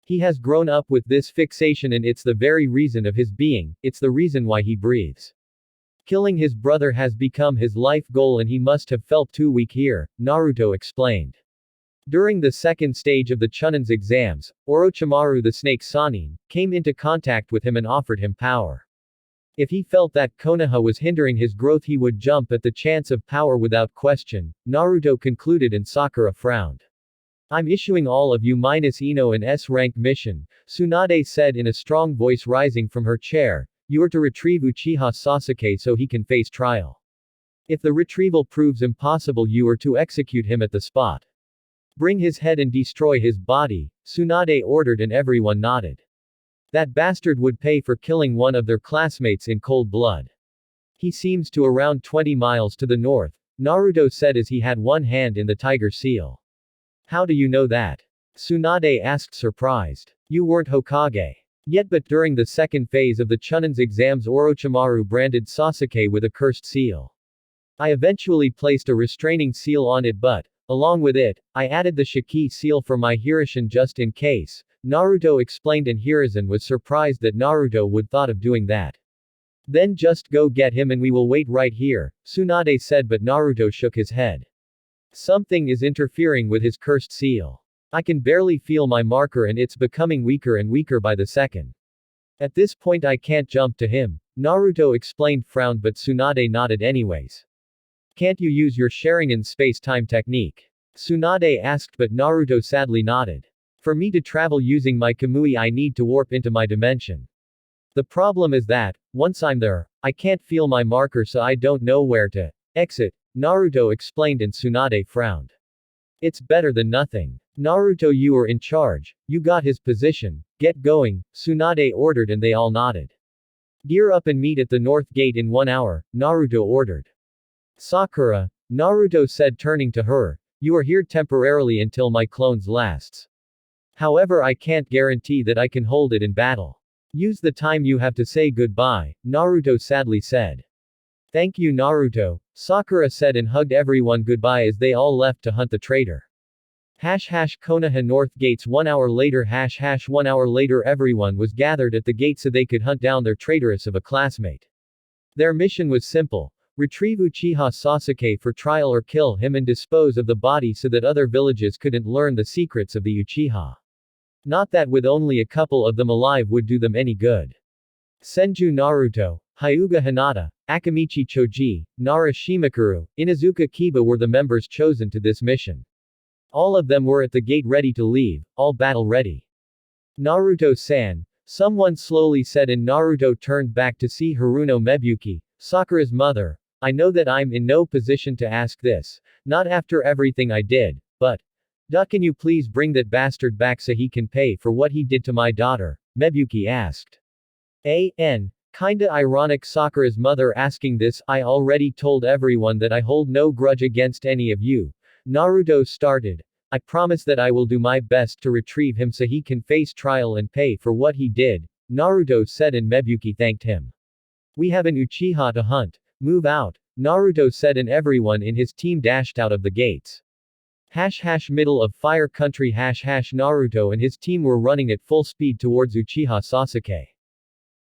He has grown up with this fixation, and it's the very reason of his being, it's the reason why he breathes. Killing his brother has become his life goal, and he must have felt too weak here, Naruto explained. During the second stage of the Chunin's exams, Orochimaru the Snake Sannin came into contact with him and offered him power. If he felt that Konoha was hindering his growth, he would jump at the chance of power without question, Naruto concluded, and Sakura frowned. I'm issuing all of you minus Ino an S-rank mission, Tsunade said in a strong voice, rising from her chair. You are to retrieve Uchiha Sasuke so he can face trial. If the retrieval proves impossible, you are to execute him at the spot. Bring his head and destroy his body, Tsunade ordered, and everyone nodded. That bastard would pay for killing one of their classmates in cold blood. He seems to around 20 miles to the north, Naruto said as he had one hand in the tiger seal. How do you know that? Tsunade asked, surprised. You weren't Hokage yet, but during the second phase of the Chunin's exams Orochimaru branded Sasuke with a cursed seal. I eventually placed a restraining seal on it, but, along with it, I added the Shiki seal for my Hirishin just in case, Naruto explained, and Hiruzen was surprised that Naruto would thought of doing that. Then just go get him and we will wait right here, Tsunade said, but Naruto shook his head. Something is interfering with his cursed seal. I can barely feel my marker and it's becoming weaker and weaker by the second. At this point I can't jump to him, Naruto explained, frowned, but Tsunade nodded anyways. Can't you use your Sharingan space-time technique? Tsunade asked, but Naruto sadly nodded. For me to travel using my Kamui I need to warp into my dimension. The problem is that, once I'm there, I can't feel my marker so I don't know where to exit, Naruto explained, and Tsunade frowned. It's better than nothing. Naruto, you are in charge, you got his position, get going, Tsunade ordered, and they all nodded. Gear up and meet at the north gate in 1 hour, Naruto ordered. Sakura, Naruto said, turning to her, you are here temporarily until my clones lasts. However, I can't guarantee that I can hold it in battle. Use the time you have to say goodbye, Naruto sadly said. Thank you, Naruto, Sakura said, and hugged everyone goodbye as they all left to hunt the traitor. Konoha North Gates 1 hour later. 1 hour later, everyone was gathered at the gate so they could hunt down their traitoress of a classmate. Their mission was simple: retrieve Uchiha Sasuke for trial or kill him and dispose of the body so that other villages couldn't learn the secrets of the Uchiha. Not that with only a couple of them alive would do them any good. Senju Naruto, Hyuga Hinata, Akamichi Choji, Nara Shimakuru, Inuzuka Kiba were the members chosen to this mission. All of them were at the gate ready to leave, all battle ready. Naruto-san, someone slowly said, and Naruto turned back to see Haruno Mebuki, Sakura's mother. I know that I'm in no position to ask this, not after everything I did, but, can you please bring that bastard back so he can pay for what he did to my daughter? Mebuki asked. Kinda ironic, Sakura's mother asking this. I already told everyone that I hold no grudge against any of you, Naruto started. I promise that I will do my best to retrieve him so he can face trial and pay for what he did, Naruto said, and Mebuki thanked him. We have an Uchiha to hunt. Move out, Naruto said, and everyone in his team dashed out of the gates. Middle of Fire Country. Naruto and his team were running at full speed towards Uchiha Sasuke.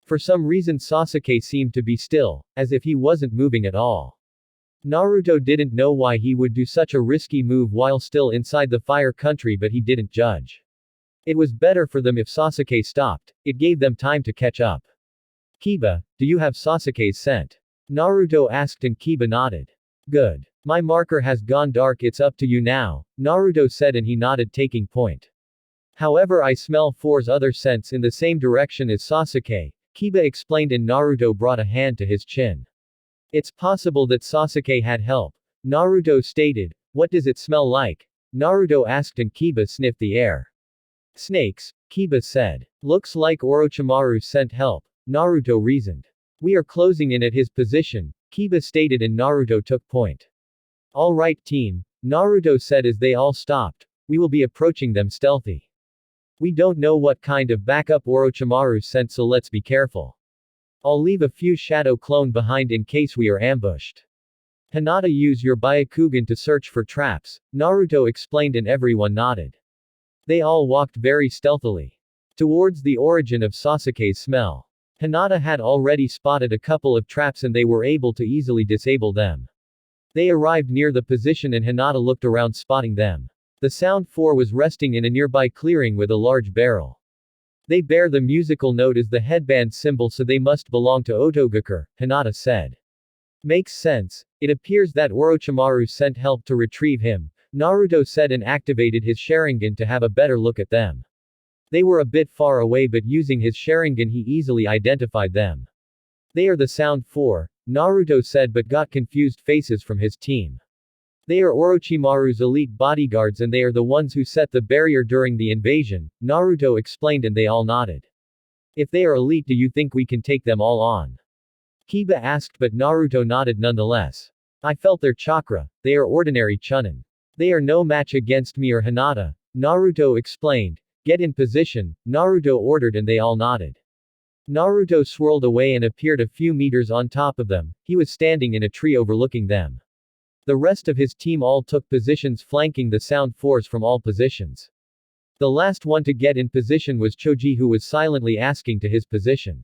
For some reason Sasuke seemed to be still, as if he wasn't moving at all. Naruto didn't know why he would do such a risky move while still inside the Fire Country, but he didn't judge. It was better for them if Sasuke stopped, it gave them time to catch up. Kiba, do you have Sasuke's scent? Naruto asked, and Kiba nodded. Good. My marker has gone dark, it's up to you now, Naruto said, and he nodded, taking point. However, I smell 4's other scents in the same direction as Sasuke, Kiba explained, and Naruto brought a hand to his chin. It's possible that Sasuke had help, Naruto stated. What does it smell like? Naruto asked, and Kiba sniffed the air. Snakes, Kiba said. Looks like Orochimaru's scent help, Naruto reasoned. We are closing in at his position, Kiba stated, and Naruto took point. Alright team, Naruto said as they all stopped. We will be approaching them stealthy. We don't know what kind of backup Orochimaru sent, so let's be careful. I'll leave a few shadow clone behind in case we are ambushed. Hinata, use your Byakugan to search for traps, Naruto explained, and everyone nodded. They all walked very stealthily towards the origin of Sasuke's smell. Hinata had already spotted a couple of traps and they were able to easily disable them. They arrived near the position and Hinata looked around, spotting them. The Sound 4 was resting in a nearby clearing with a large barrel. They bear the musical note as the headband symbol, so they must belong to Otogakure, Hinata said. Makes sense. It appears that Orochimaru sent help to retrieve him, Naruto said, and activated his Sharingan to have a better look at them. They were a bit far away, but using his Sharingan he easily identified them. They are the Sound 4, Naruto said, but got confused faces from his team. They are Orochimaru's elite bodyguards and they are the ones who set the barrier during the invasion, Naruto explained, and they all nodded. If they are elite, do you think we can take them all on? Kiba asked, but Naruto nodded nonetheless. I felt their chakra, they are ordinary Chunin. They are no match against me or Hinata, Naruto explained. Get in position, Naruto ordered, and they all nodded. Naruto swirled away and appeared a few meters on top of them. He was standing in a tree overlooking them. The rest of his team all took positions flanking the Sound 4s from all positions. The last one to get in position was Choji, who was silently asking to his position.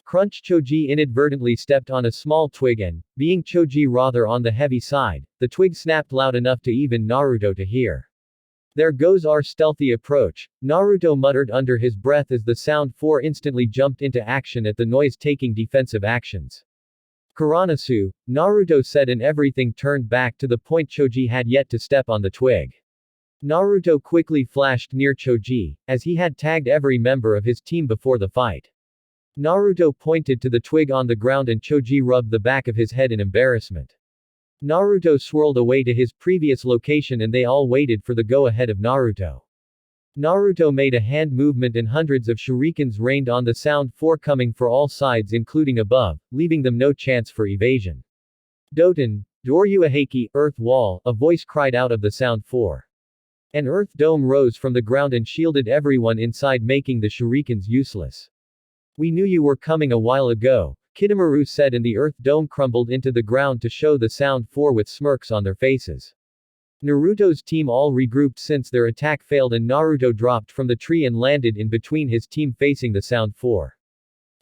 Crunch. Choji inadvertently stepped on a small twig and, being Choji rather on the heavy side, the twig snapped loud enough to even Naruto to hear. There goes our stealthy approach, Naruto muttered under his breath as the Sound 4 instantly jumped into action at the noise, taking defensive actions. Kuranosu, Naruto said, and everything turned back to the point Choji had yet to step on the twig. Naruto quickly flashed near Choji, as he had tagged every member of his team before the fight. Naruto pointed to the twig on the ground and Choji rubbed the back of his head in embarrassment. Naruto swirled away to his previous location and they all waited for the go-ahead of Naruto. Naruto made a hand movement and hundreds of shurikens rained on the Sound 4 coming for all sides including above, leaving them no chance for evasion. Doten, Doryuaheki, Earth Wall, a voice cried out of the Sound 4. An earth dome rose from the ground and shielded everyone inside, making the shurikens useless. We knew you were coming a while ago, Kidomaru said, and the earth dome crumbled into the ground to show the Sound 4 with smirks on their faces. Naruto's team all regrouped since their attack failed and Naruto dropped from the tree and landed in between his team facing the Sound 4.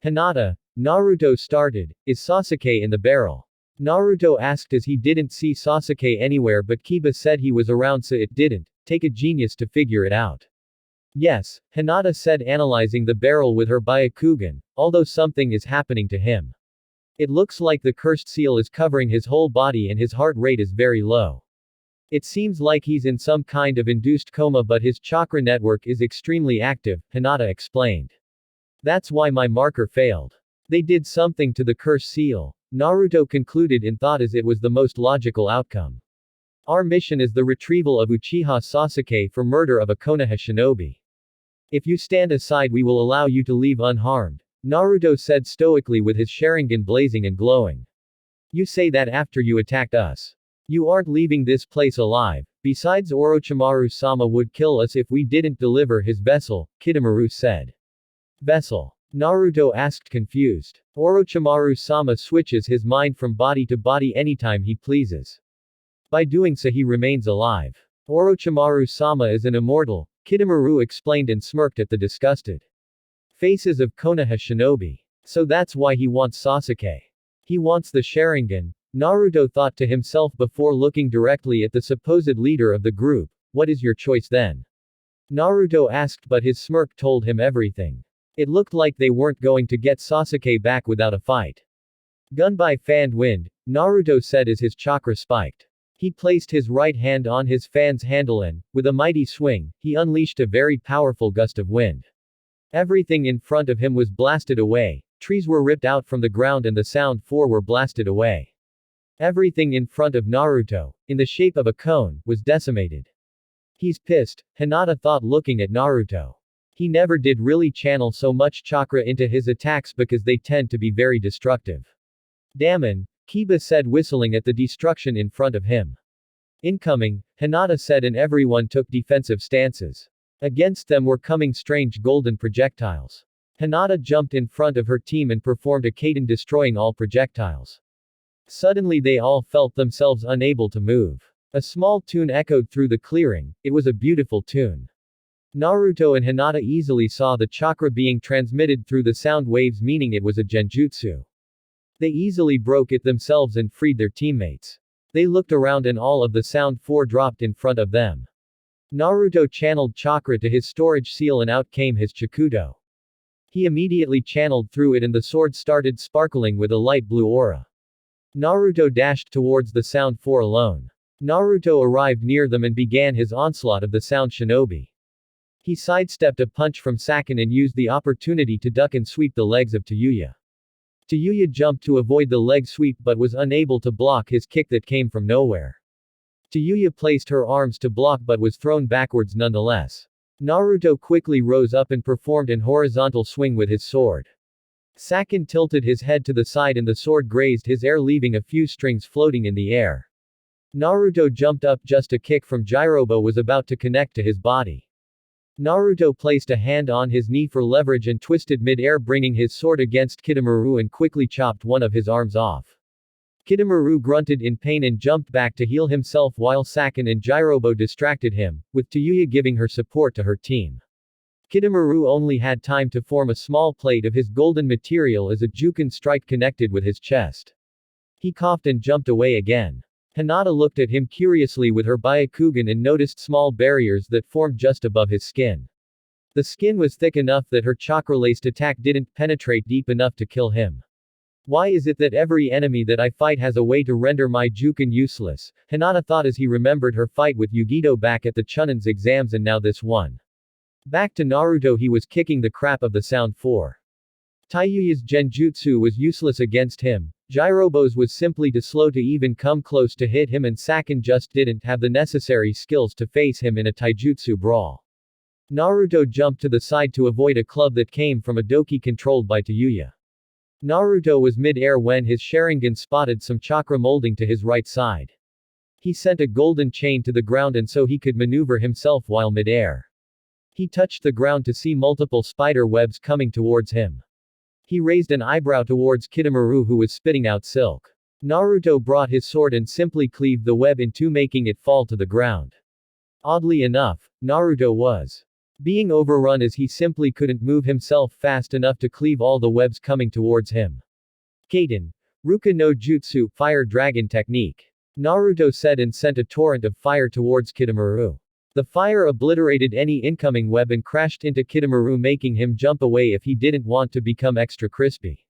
Hinata, Naruto started, is Sasuke in the barrel? Naruto asked as he didn't see Sasuke anywhere, but Kiba said he was around, so it didn't take a genius to figure it out. Yes, Hinata said, analyzing the barrel with her Byakugan, although something is happening to him. It looks like the cursed seal is covering his whole body and his heart rate is very low. It seems like he's in some kind of induced coma, but his chakra network is extremely active, Hinata explained. That's why my marker failed. They did something to the cursed seal, Naruto concluded in thought as it was the most logical outcome. Our mission is the retrieval of Uchiha Sasuke for murder of a Konoha shinobi. If you stand aside we will allow you to leave unharmed, Naruto said stoically with his Sharingan blazing and glowing. You say that after you attacked us. You aren't leaving this place alive, besides Orochimaru-sama would kill us if we didn't deliver his vessel, Kidomaru said. Vessel? Naruto asked confused. Orochimaru-sama switches his mind from body to body anytime he pleases. By doing so he remains alive. Orochimaru-sama is an immortal, Kidomaru explained and smirked at the disgusted faces of Konoha shinobi. So that's why he wants Sasuke. He wants the Sharingan, Naruto thought to himself before looking directly at the supposed leader of the group. What is your choice then? Naruto asked, but his smirk told him everything. It looked like they weren't going to get Sasuke back without a fight. Gunbai fanned wind, Naruto said as his chakra spiked. He placed his right hand on his fan's handle and, with a mighty swing, he unleashed a very powerful gust of wind. Everything in front of him was blasted away, trees were ripped out from the ground and the Sound 4 were blasted away. Everything in front of Naruto, in the shape of a cone, was decimated. He's pissed, Hinata thought looking at Naruto. He never did really channel so much chakra into his attacks because they tend to be very destructive. Daemon, Kiba said whistling at the destruction in front of him. Incoming, Hinata said, and everyone took defensive stances. Against them were coming strange golden projectiles. Hinata jumped in front of her team and performed a Kaden destroying all projectiles. Suddenly they all felt themselves unable to move. A small tune echoed through the clearing, it was a beautiful tune. Naruto and Hinata easily saw the chakra being transmitted through the sound waves, meaning it was a genjutsu. They easily broke it themselves and freed their teammates. They looked around and all of the Sound 4 dropped in front of them. Naruto channeled chakra to his storage seal and out came his Chikuto. He immediately channeled through it and the sword started sparkling with a light blue aura. Naruto dashed towards the Sound 4 alone. Naruto arrived near them and began his onslaught of the Sound Shinobi. He sidestepped a punch from Sakin and used the opportunity to duck and sweep the legs of Tayuya. Tayuya jumped to avoid the leg sweep but was unable to block his kick that came from nowhere. Tayuya placed her arms to block but was thrown backwards nonetheless. Naruto quickly rose up and performed an horizontal swing with his sword. Sakin tilted his head to the side and the sword grazed his hair, leaving a few strings floating in the air. Naruto jumped up just a kick from Jirobo was about to connect to his body. Naruto placed a hand on his knee for leverage and twisted mid-air, bringing his sword against Kidomaru and quickly chopped one of his arms off. Kidomaru grunted in pain and jumped back to heal himself while Sakin and Jirobo distracted him, with Tayuya giving her support to her team. Kidamaru only had time to form a small plate of his golden material as a Jukin strike connected with his chest. He coughed and jumped away again. Hinata looked at him curiously with her Byakugan and noticed small barriers that formed just above his skin. The skin was thick enough that her chakra-laced attack didn't penetrate deep enough to kill him. Why is it that every enemy that I fight has a way to render my Jukin useless? Hinata thought as he remembered her fight with Yugito back at the Chunon's exams and now this one. Back to Naruto, he was kicking the crap of the Sound 4. Taiyuya's genjutsu was useless against him, Jirobo's was simply too slow to even come close to hit him, and Sakin just didn't have the necessary skills to face him in a taijutsu brawl. Naruto jumped to the side to avoid a club that came from a doki controlled by Taiyuya. Naruto was mid-air when his Sharingan spotted some chakra molding to his right side. He sent a golden chain to the ground and so he could maneuver himself while mid-air. He touched the ground to see multiple spider webs coming towards him. He raised an eyebrow towards Kidamaru who was spitting out silk. Naruto brought his sword and simply cleaved the web in two, making it fall to the ground. Oddly enough, Naruto was being overrun as he simply couldn't move himself fast enough to cleave all the webs coming towards him. Kaiten. Ruka no Jutsu, Fire Dragon Technique. Naruto said and sent a torrent of fire towards Kidamaru. The fire obliterated any incoming web and crashed into Kidamaru, making him jump away if he didn't want to become extra crispy.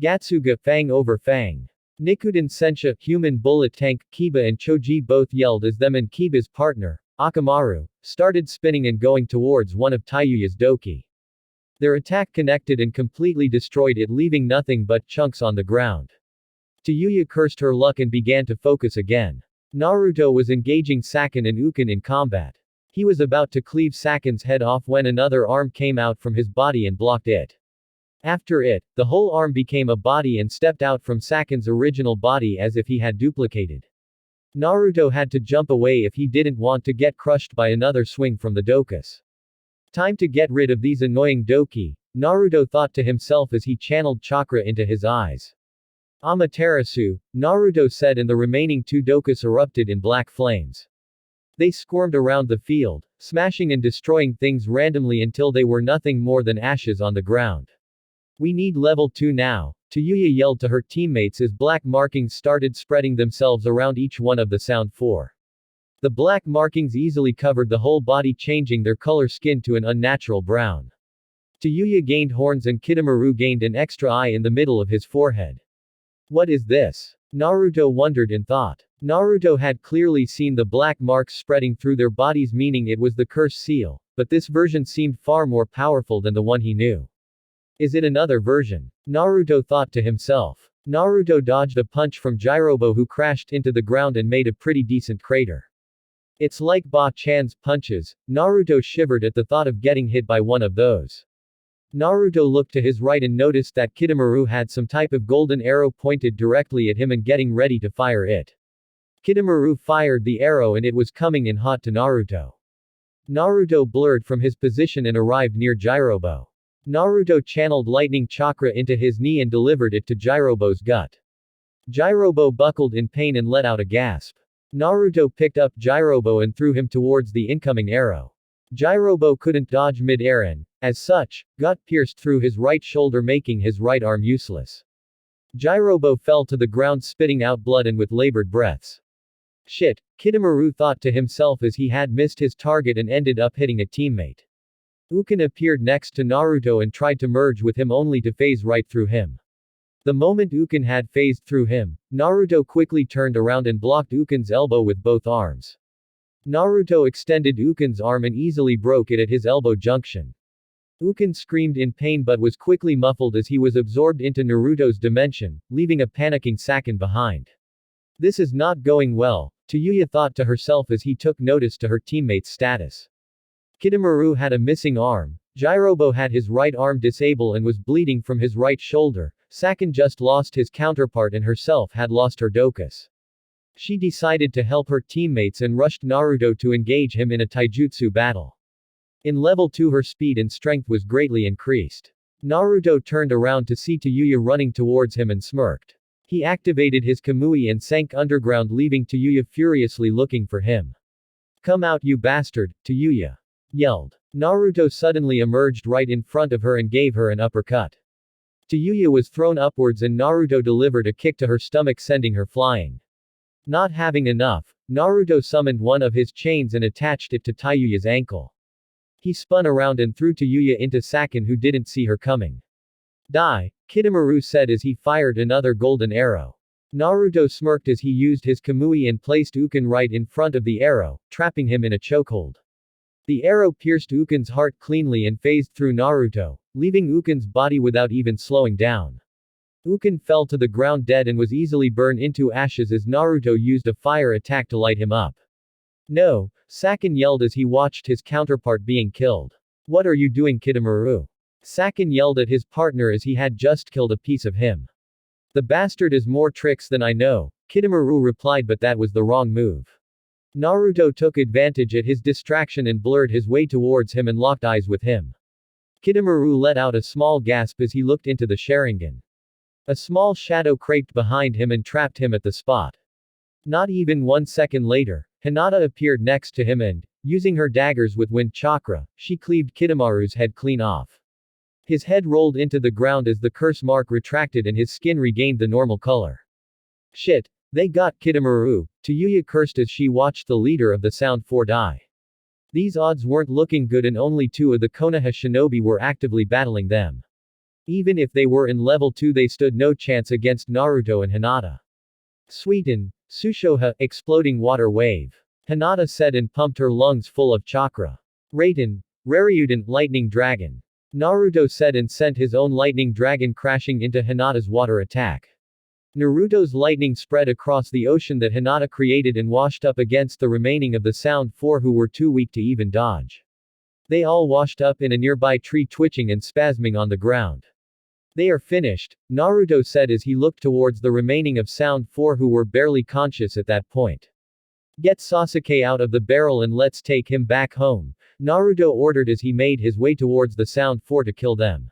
Gatsuga, Fang over Fang. Nikuden Sensha, Human Bullet Tank, Kiba and Choji both yelled as them and Kiba's partner, Akamaru, started spinning and going towards one of Taiyuya's doki. Their attack connected and completely destroyed it, leaving nothing but chunks on the ground. Taiyuya cursed her luck and began to focus again. Naruto was engaging Sakin and Ukin in combat. He was about to cleave Sakin's head off when another arm came out from his body and blocked it. After it, the whole arm became a body and stepped out from Sakin's original body as if he had duplicated. Naruto had to jump away if he didn't want to get crushed by another swing from the dokas. Time to get rid of these annoying doki, Naruto thought to himself as he channeled chakra into his eyes. Amaterasu, Naruto said, and the remaining two dokas erupted in black flames. They squirmed around the field, smashing and destroying things randomly until they were nothing more than ashes on the ground. We need level 2 now, Taiyuya yelled to her teammates as black markings started spreading themselves around each one of the Sound 4. The black markings easily covered the whole body, changing their color skin to an unnatural brown. Taiyuya gained horns and Kidamaru gained an extra eye in the middle of his forehead. What is this? Naruto wondered and thought. Naruto had clearly seen the black marks spreading through their bodies, meaning it was the curse seal, but this version seemed far more powerful than the one he knew. Is it another version? Naruto thought to himself. Naruto dodged a punch from Jirobo who crashed into the ground and made a pretty decent crater. It's like Ba-chan's punches. Naruto shivered at the thought of getting hit by one of those. Naruto looked to his right and noticed that Kidamaru had some type of golden arrow pointed directly at him and getting ready to fire it. Kidamaru fired the arrow and it was coming in hot to Naruto. Naruto blurred from his position and arrived near Jirobo. Naruto channeled lightning chakra into his knee and delivered it to Jirobo's gut. Jirobo buckled in pain and let out a gasp. Naruto picked up Jirobo and threw him towards the incoming arrow. Jirobo couldn't dodge mid-air and, as such, got pierced through his right shoulder, making his right arm useless. Jirobo fell to the ground spitting out blood and with labored breaths. Shit, Kidamaru thought to himself as he had missed his target and ended up hitting a teammate. Ukin appeared next to Naruto and tried to merge with him only to phase right through him. The moment Ukin had phased through him, Naruto quickly turned around and blocked Ukin's elbow with both arms. Naruto extended Ukin's arm and easily broke it at his elbow junction. Ukin screamed in pain but was quickly muffled as he was absorbed into Naruto's dimension, leaving a panicking Sakin behind. This is not going well, Taiyuya thought to herself as he took notice to her teammate's status. Kidamaru had a missing arm, Jirobo had his right arm disabled and was bleeding from his right shoulder, Sakin just lost his counterpart and herself had lost her dokas. She decided to help her teammates and rushed Naruto to engage him in a taijutsu battle. In level 2 her speed and strength was greatly increased. Naruto turned around to see Taiyuya running towards him and smirked. He activated his Kamui and sank underground, leaving Taiyuya furiously looking for him. Come out, you bastard, Taiyuya. yelled. Naruto suddenly emerged right in front of her and gave her an uppercut. Tayuya was thrown upwards and Naruto delivered a kick to her stomach, sending her flying. Not having enough, Naruto summoned one of his chains and attached it to Tayuya's ankle. He spun around and threw Tayuya into Sakin, who didn't see her coming. Die, Kidomaru said as he fired another golden arrow. Naruto smirked as he used his Kamui and placed Ukin right in front of the arrow, trapping him in a chokehold. The arrow pierced Ukin's heart cleanly and phased through Naruto, leaving Ukin's body without even slowing down. Ukin fell to the ground dead and was easily burned into ashes as Naruto used a fire attack to light him up. No, Sakin yelled as he watched his counterpart being killed. What are you doing, Kidomaru? Sakin yelled at his partner as he had just killed a piece of him. The bastard is more tricks than I know, Kidomaru replied, but that was the wrong move. Naruto took advantage at his distraction and blurred his way towards him and locked eyes with him. Kidomaru let out a small gasp as he looked into the Sharingan. A small shadow crept behind him and trapped him at the spot. Not even 1 second later, Hinata appeared next to him and, using her daggers with wind chakra, she cleaved Kidomaru's head clean off. His head rolled into the ground as the curse mark retracted and his skin regained the normal color. Shit, they got Kidomaru, Tayuya cursed as she watched the leader of the Sound 4 die. These odds weren't looking good and only 2 of the Konoha shinobi were actively battling them. Even if they were in level 2, they stood no chance against Naruto and Hinata. Suiten, Sushoha, exploding water wave. Hinata said and pumped her lungs full of chakra. Raiden, Raryuden, lightning dragon. Naruto said and sent his own lightning dragon crashing into Hinata's water attack. Naruto's lightning spread across the ocean that Hinata created and washed up against the remaining of the Sound 4 who were too weak to even dodge. They all washed up in a nearby tree, twitching and spasming on the ground. They are finished, Naruto said as he looked towards the remaining of Sound 4 who were barely conscious at that point. Get Sasuke out of the barrel and let's take him back home, Naruto ordered as he made his way towards the Sound 4 to kill them.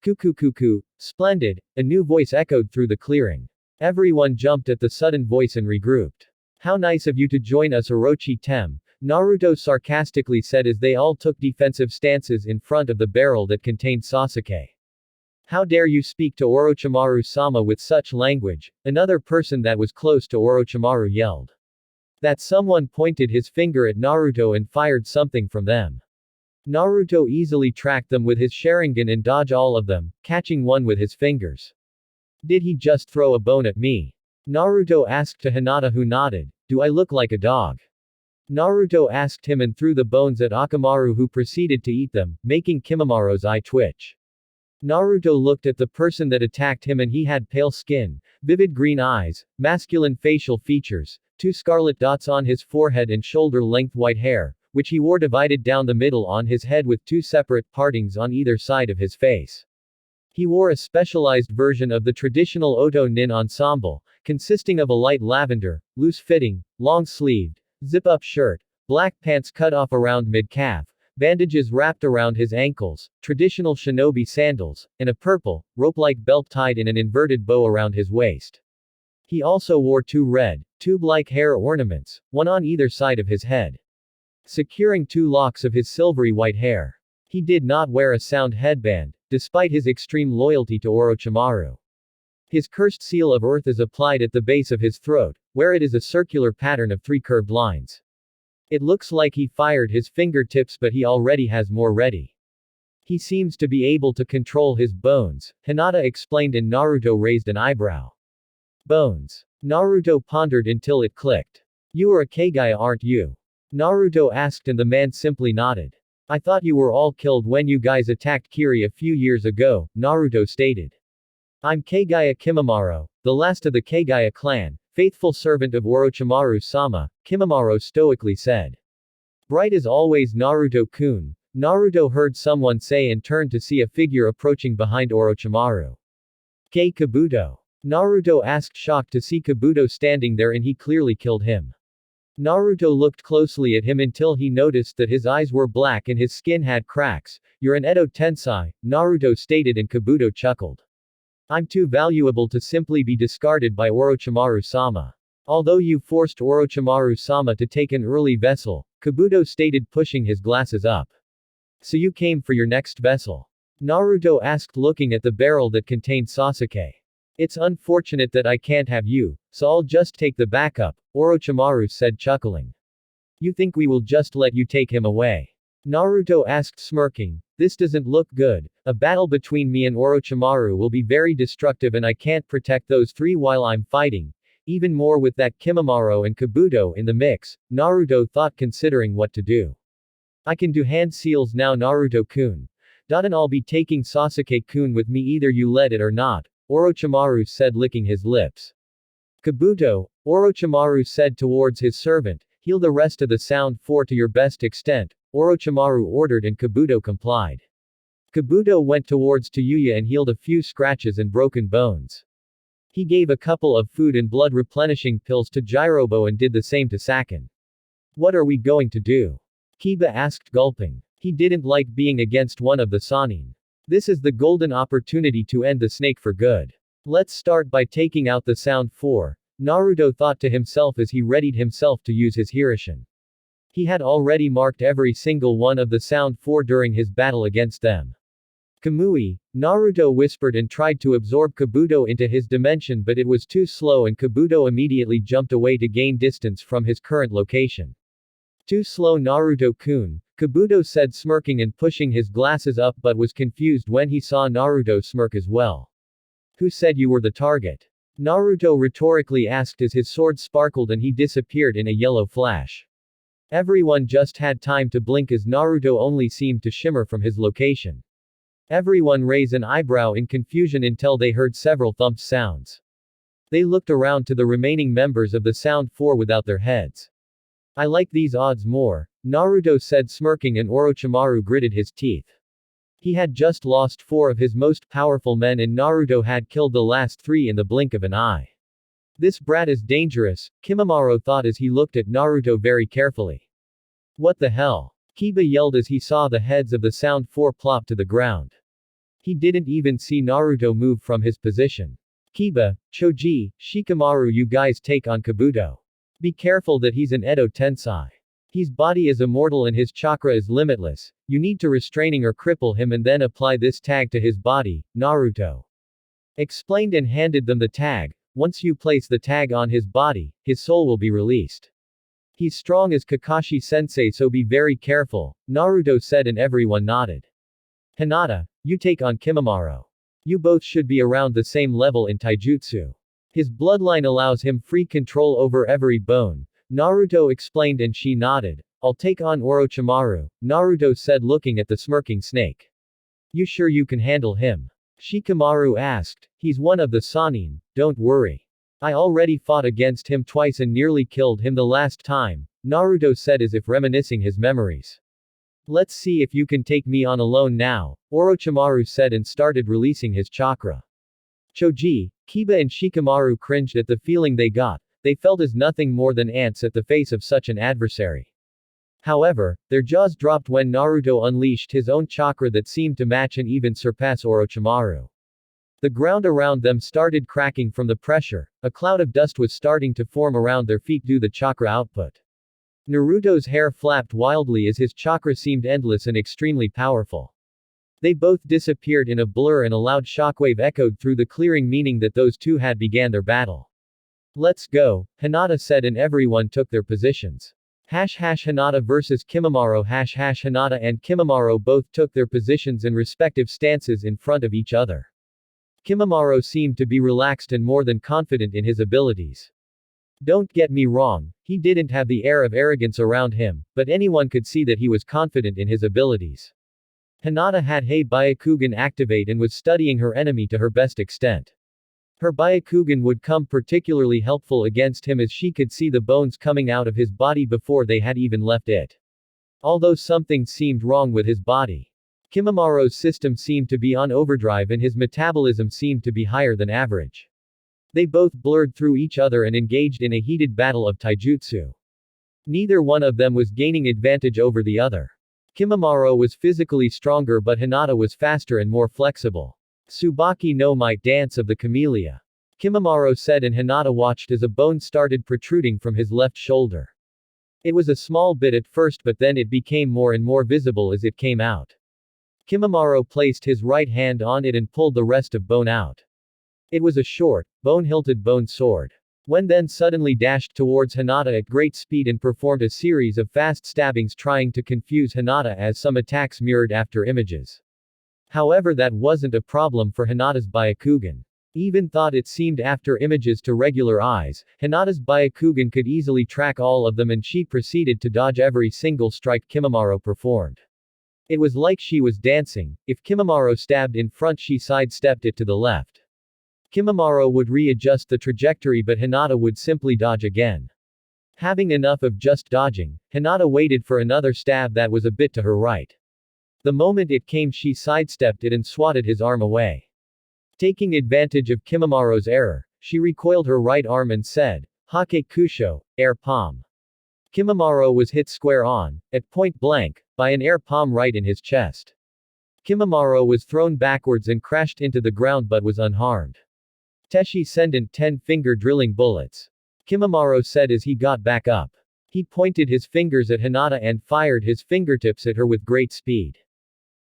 Cuckoo, splendid, a new voice echoed through the clearing. Everyone jumped at the sudden voice and regrouped. How nice of you to join us, Orochi Tem, Naruto sarcastically said as they all took defensive stances in front of the barrel that contained Sasuke. How dare you speak to Orochimaru-sama with such language, another person that was close to Orochimaru yelled. That someone pointed his finger at Naruto and fired something from them. Naruto easily tracked them with his Sharingan and dodged all of them, catching one with his fingers. Did he just throw a bone at me? Naruto asked to Hinata, who nodded. Do I look like a dog? Naruto asked him and threw the bones at Akamaru, who proceeded to eat them, making Kimamaru's eye twitch. Naruto looked at the person that attacked him and he had pale skin, vivid green eyes, masculine facial features, 2 scarlet dots on his forehead and shoulder-length white hair, which he wore divided down the middle on his head with 2 separate partings on either side of his face. He wore a specialized version of the traditional Oto Nin ensemble, consisting of a light lavender, loose-fitting, long-sleeved, zip-up shirt, black pants cut off around mid-calf, bandages wrapped around his ankles, traditional shinobi sandals, and a purple, rope-like belt tied in an inverted bow around his waist. He also wore 2 red, tube-like hair ornaments, one on either side of his head, securing 2 locks of his silvery white hair. He did not wear a sound headband, despite his extreme loyalty to Orochimaru. His cursed seal of earth is applied at the base of his throat, where it is a circular pattern of 3 curved lines. It looks like he fired his fingertips, but he already has more ready. He seems to be able to control his bones, Hinata explained, and Naruto raised an eyebrow. Bones. Naruto pondered until it clicked. You are a Kagaya, aren't you? Naruto asked and the man simply nodded. I thought you were all killed when you guys attacked Kiri a few years ago, Naruto stated. I'm Kagaya Kimamaru, the last of the Kagaya clan, faithful servant of Orochimaru-sama, Kimamaru stoically said. Bright as always, Naruto-kun, Naruto heard someone say and turned to see a figure approaching behind Orochimaru. Kei Kabuto. Naruto asked, shocked to see Kabuto standing there, and he clearly killed him. Naruto looked closely at him until he noticed that his eyes were black and his skin had cracks. You're an Edo Tensei, Naruto stated, and Kabuto chuckled. I'm too valuable to simply be discarded by Orochimaru-sama. Although you forced Orochimaru-sama to take an early vessel, Kabuto stated pushing his glasses up. So you came for your next vessel? Naruto asked looking at the barrel that contained Sasuke. It's unfortunate that I can't have you, so I'll just take the backup, Orochimaru said chuckling. You think we will just let you take him away? Naruto asked smirking. This doesn't look good. A battle between me and Orochimaru will be very destructive and I can't protect those three while I'm fighting. Even more with that Kimimaro and Kabuto in the mix, Naruto thought considering what to do. I can do hand seals now Naruto-kun. And I'll be taking Sasuke-kun with me either you let it or not, Orochimaru said licking his lips. Kabuto, Orochimaru said towards his servant, heal the rest of the Sound 4 to your best extent, Orochimaru ordered and Kabuto complied. Kabuto went towards Tayuya and healed a few scratches and broken bones. He gave a couple of food and blood replenishing pills to Jirobo and did the same to Sakin. What are we going to do? Kiba asked gulping. He didn't like being against one of the Sannin. This is the golden opportunity to end the snake for good. Let's start by taking out the Sound 4, Naruto thought to himself as he readied himself to use his Hirishin. He had already marked every single one of the Sound 4 during his battle against them. Kamui, Naruto whispered and tried to absorb Kabuto into his dimension but it was too slow and Kabuto immediately jumped away to gain distance from his current location. Too slow Naruto-kun, Kabuto said smirking and pushing his glasses up but was confused when he saw Naruto smirk as well. Who said you were the target? Naruto rhetorically asked as his sword sparkled and he disappeared in a yellow flash. Everyone just had time to blink as Naruto only seemed to shimmer from his location. Everyone raised an eyebrow in confusion until they heard several thump sounds. They looked around to the remaining members of the Sound 4 without their heads. I like these odds more, Naruto said smirking and Orochimaru gritted his teeth. He had just lost 4 of his most powerful men and Naruto had killed the last 3 in the blink of an eye. This brat is dangerous, Kimimaro thought as he looked at Naruto very carefully. What the hell? Kiba yelled as he saw the heads of the Sound 4 plop to the ground. He didn't even see Naruto move from his position. Kiba, Choji, Shikamaru you guys take on Kabuto. Be careful that he's an Edo Tensei. His body is immortal and his chakra is limitless, you need to restraining or cripple him and then apply this tag to his body, Naruto explained and handed them the tag. Once you place the tag on his body, his soul will be released. He's strong as Kakashi-sensei so be very careful, Naruto said and everyone nodded. Hinata, you take on Kimimaro. You both should be around the same level in taijutsu. His bloodline allows him free control over every bone, Naruto explained and she nodded. I'll take on Orochimaru, Naruto said looking at the smirking snake. You sure you can handle him? Shikamaru asked. He's one of the Sannin, don't worry. I already fought against him twice and nearly killed him the last time, Naruto said as if reminiscing his memories. Let's see if you can take me on alone now, Orochimaru said and started releasing his chakra. Choji, Kiba and Shikamaru cringed at the feeling they got, they felt as nothing more than ants at the face of such an adversary. However, their jaws dropped when Naruto unleashed his own chakra that seemed to match and even surpass Orochimaru. The ground around them started cracking from the pressure, a cloud of dust was starting to form around their feet due to the chakra output. Naruto's hair flapped wildly as his chakra seemed endless and extremely powerful. They both disappeared in a blur and a loud shockwave echoed through the clearing meaning that those two had began their battle. Let's go, Hinata said and everyone took their positions. Hinata versus Kimimaro Hinata and Kimimaro both took their positions and respective stances in front of each other. Kimimaro seemed to be relaxed and more than confident in his abilities. Don't get me wrong, he didn't have the air of arrogance around him, but anyone could see that he was confident in his abilities. Hinata had Hei Byakugan activate and was studying her enemy to her best extent. Her Byakugan would come particularly helpful against him as she could see the bones coming out of his body before they had even left it. Although something seemed wrong with his body. Kimimaro's system seemed to be on overdrive and his metabolism seemed to be higher than average. They both blurred through each other and engaged in a heated battle of taijutsu. Neither one of them was gaining advantage over the other. Kimimaro was physically stronger but Hinata was faster and more flexible. Tsubaki no Might Dance of the Camellia. Kimimaro said, and Hinata watched as a bone started protruding from his left shoulder. It was a small bit at first, but then it became more and more visible as it came out. Kimimaro placed his right hand on it and pulled the rest of bone out. It was a short, bone-hilted bone sword. When then suddenly dashed towards Hinata at great speed and performed a series of fast stabbings trying to confuse Hinata as some attacks mirrored after images. However, that wasn't a problem for Hinata's Byakugan. Even thought it seemed after images to regular eyes, Hinata's Byakugan could easily track all of them, and she proceeded to dodge every single strike Kimimaro performed. It was like she was dancing. If Kimimaro stabbed in front, she sidestepped it to the left. Kimimaro would readjust the trajectory, but Hinata would simply dodge again. Having enough of just dodging, Hinata waited for another stab that was a bit to her right. The moment it came, she sidestepped it and swatted his arm away. Taking advantage of Kimimaro's error, she recoiled her right arm and said, "Hake Kusho, air palm." Kimimaro was hit square on, at point blank, by an air palm right in his chest. Kimimaro was thrown backwards and crashed into the ground but was unharmed. Teshi sendent 10-finger drilling bullets. Kimimaro said as he got back up. He pointed his fingers at Hinata and fired his fingertips at her with great speed.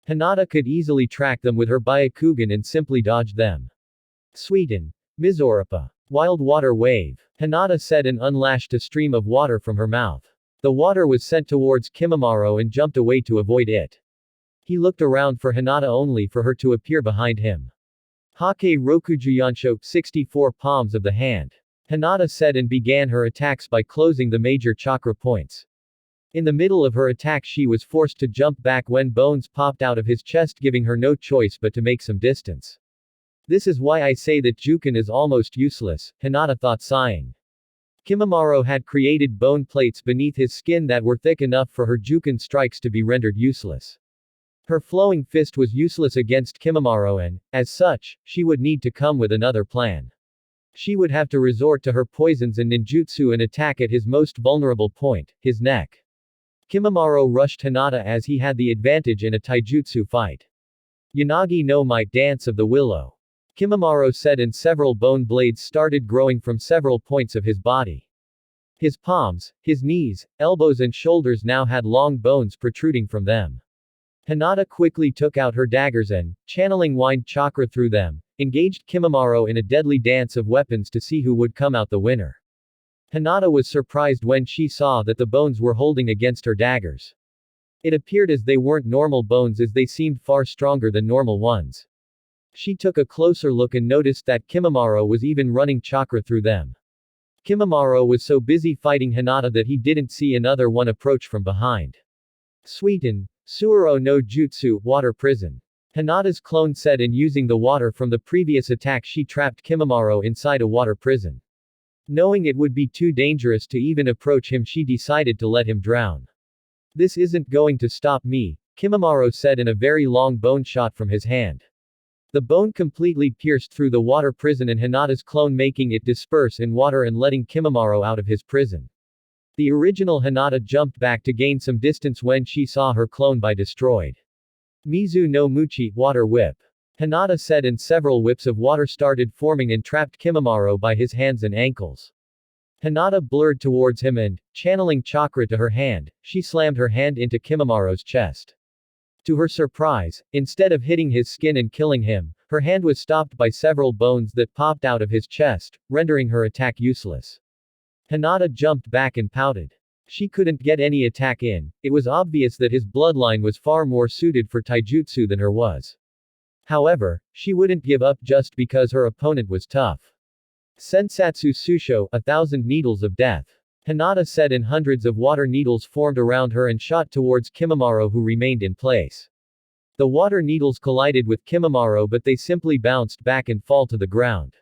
Hinata could easily track them with her Byakugan and simply dodged them. Sweeten. Mizoripa. Wild water wave. Hinata said and unlashed a stream of water from her mouth. The water was sent towards Kimimaro and jumped away to avoid it. He looked around for Hinata only for her to appear behind him. Hake Rokujuyansho, 64 palms of the hand. Hinata said and began her attacks by closing the major chakra points. In the middle of her attack, she was forced to jump back when bones popped out of his chest, giving her no choice but to make some distance. This is why I say that Juken is almost useless, Hinata thought, sighing. Kimimaro had created bone plates beneath his skin that were thick enough for her Juken strikes to be rendered useless. Her flowing fist was useless against Kimimaro, and, as such, she would need to come with another plan. She would have to resort to her poisons and ninjutsu and attack at his most vulnerable point, his neck. Kimimaro rushed Hinata as he had the advantage in a taijutsu fight. Yanagi no Mai, dance of the willow. Kimimaro said, and several bone blades started growing from several points of his body. His palms, his knees, elbows and shoulders now had long bones protruding from them. Hinata quickly took out her daggers and, channeling wind chakra through them, engaged Kimimaro in a deadly dance of weapons to see who would come out the winner. Hinata was surprised when she saw that the bones were holding against her daggers. It appeared as they weren't normal bones, as they seemed far stronger than normal ones. She took a closer look and noticed that Kimimaro was even running chakra through them. Kimimaro was so busy fighting Hinata that he didn't see another one approach from behind. Sweeten. Suuro no Jutsu, water prison. Hinata's clone said, and using the water from the previous attack, she trapped Kimimaro inside a water prison. Knowing it would be too dangerous to even approach him, she decided to let him drown. This isn't going to stop me, Kimimaro said in a very long bone shot from his hand. The bone completely pierced through the water prison and Hinata's clone, making it disperse in water and letting Kimimaro out of his prison. The original Hinata jumped back to gain some distance when she saw her clone be destroyed. Mizu no Muchi, water whip. Hinata said, and several whips of water started forming and trapped Kimimaro by his hands and ankles. Hinata blurred towards him and, channeling chakra to her hand, she slammed her hand into Kimimaro's chest. To her surprise, instead of hitting his skin and killing him, her hand was stopped by several bones that popped out of his chest, rendering her attack useless. Hinata jumped back and pouted. She couldn't get any attack in. It was obvious that his bloodline was far more suited for taijutsu than her was. However, she wouldn't give up just because her opponent was tough. Sensatsu Susho, 1,000 needles of death. Hinata said, and hundreds of water needles formed around her and shot towards Kimimaro, who remained in place. The water needles collided with Kimimaro, but they simply bounced back and fall to the ground.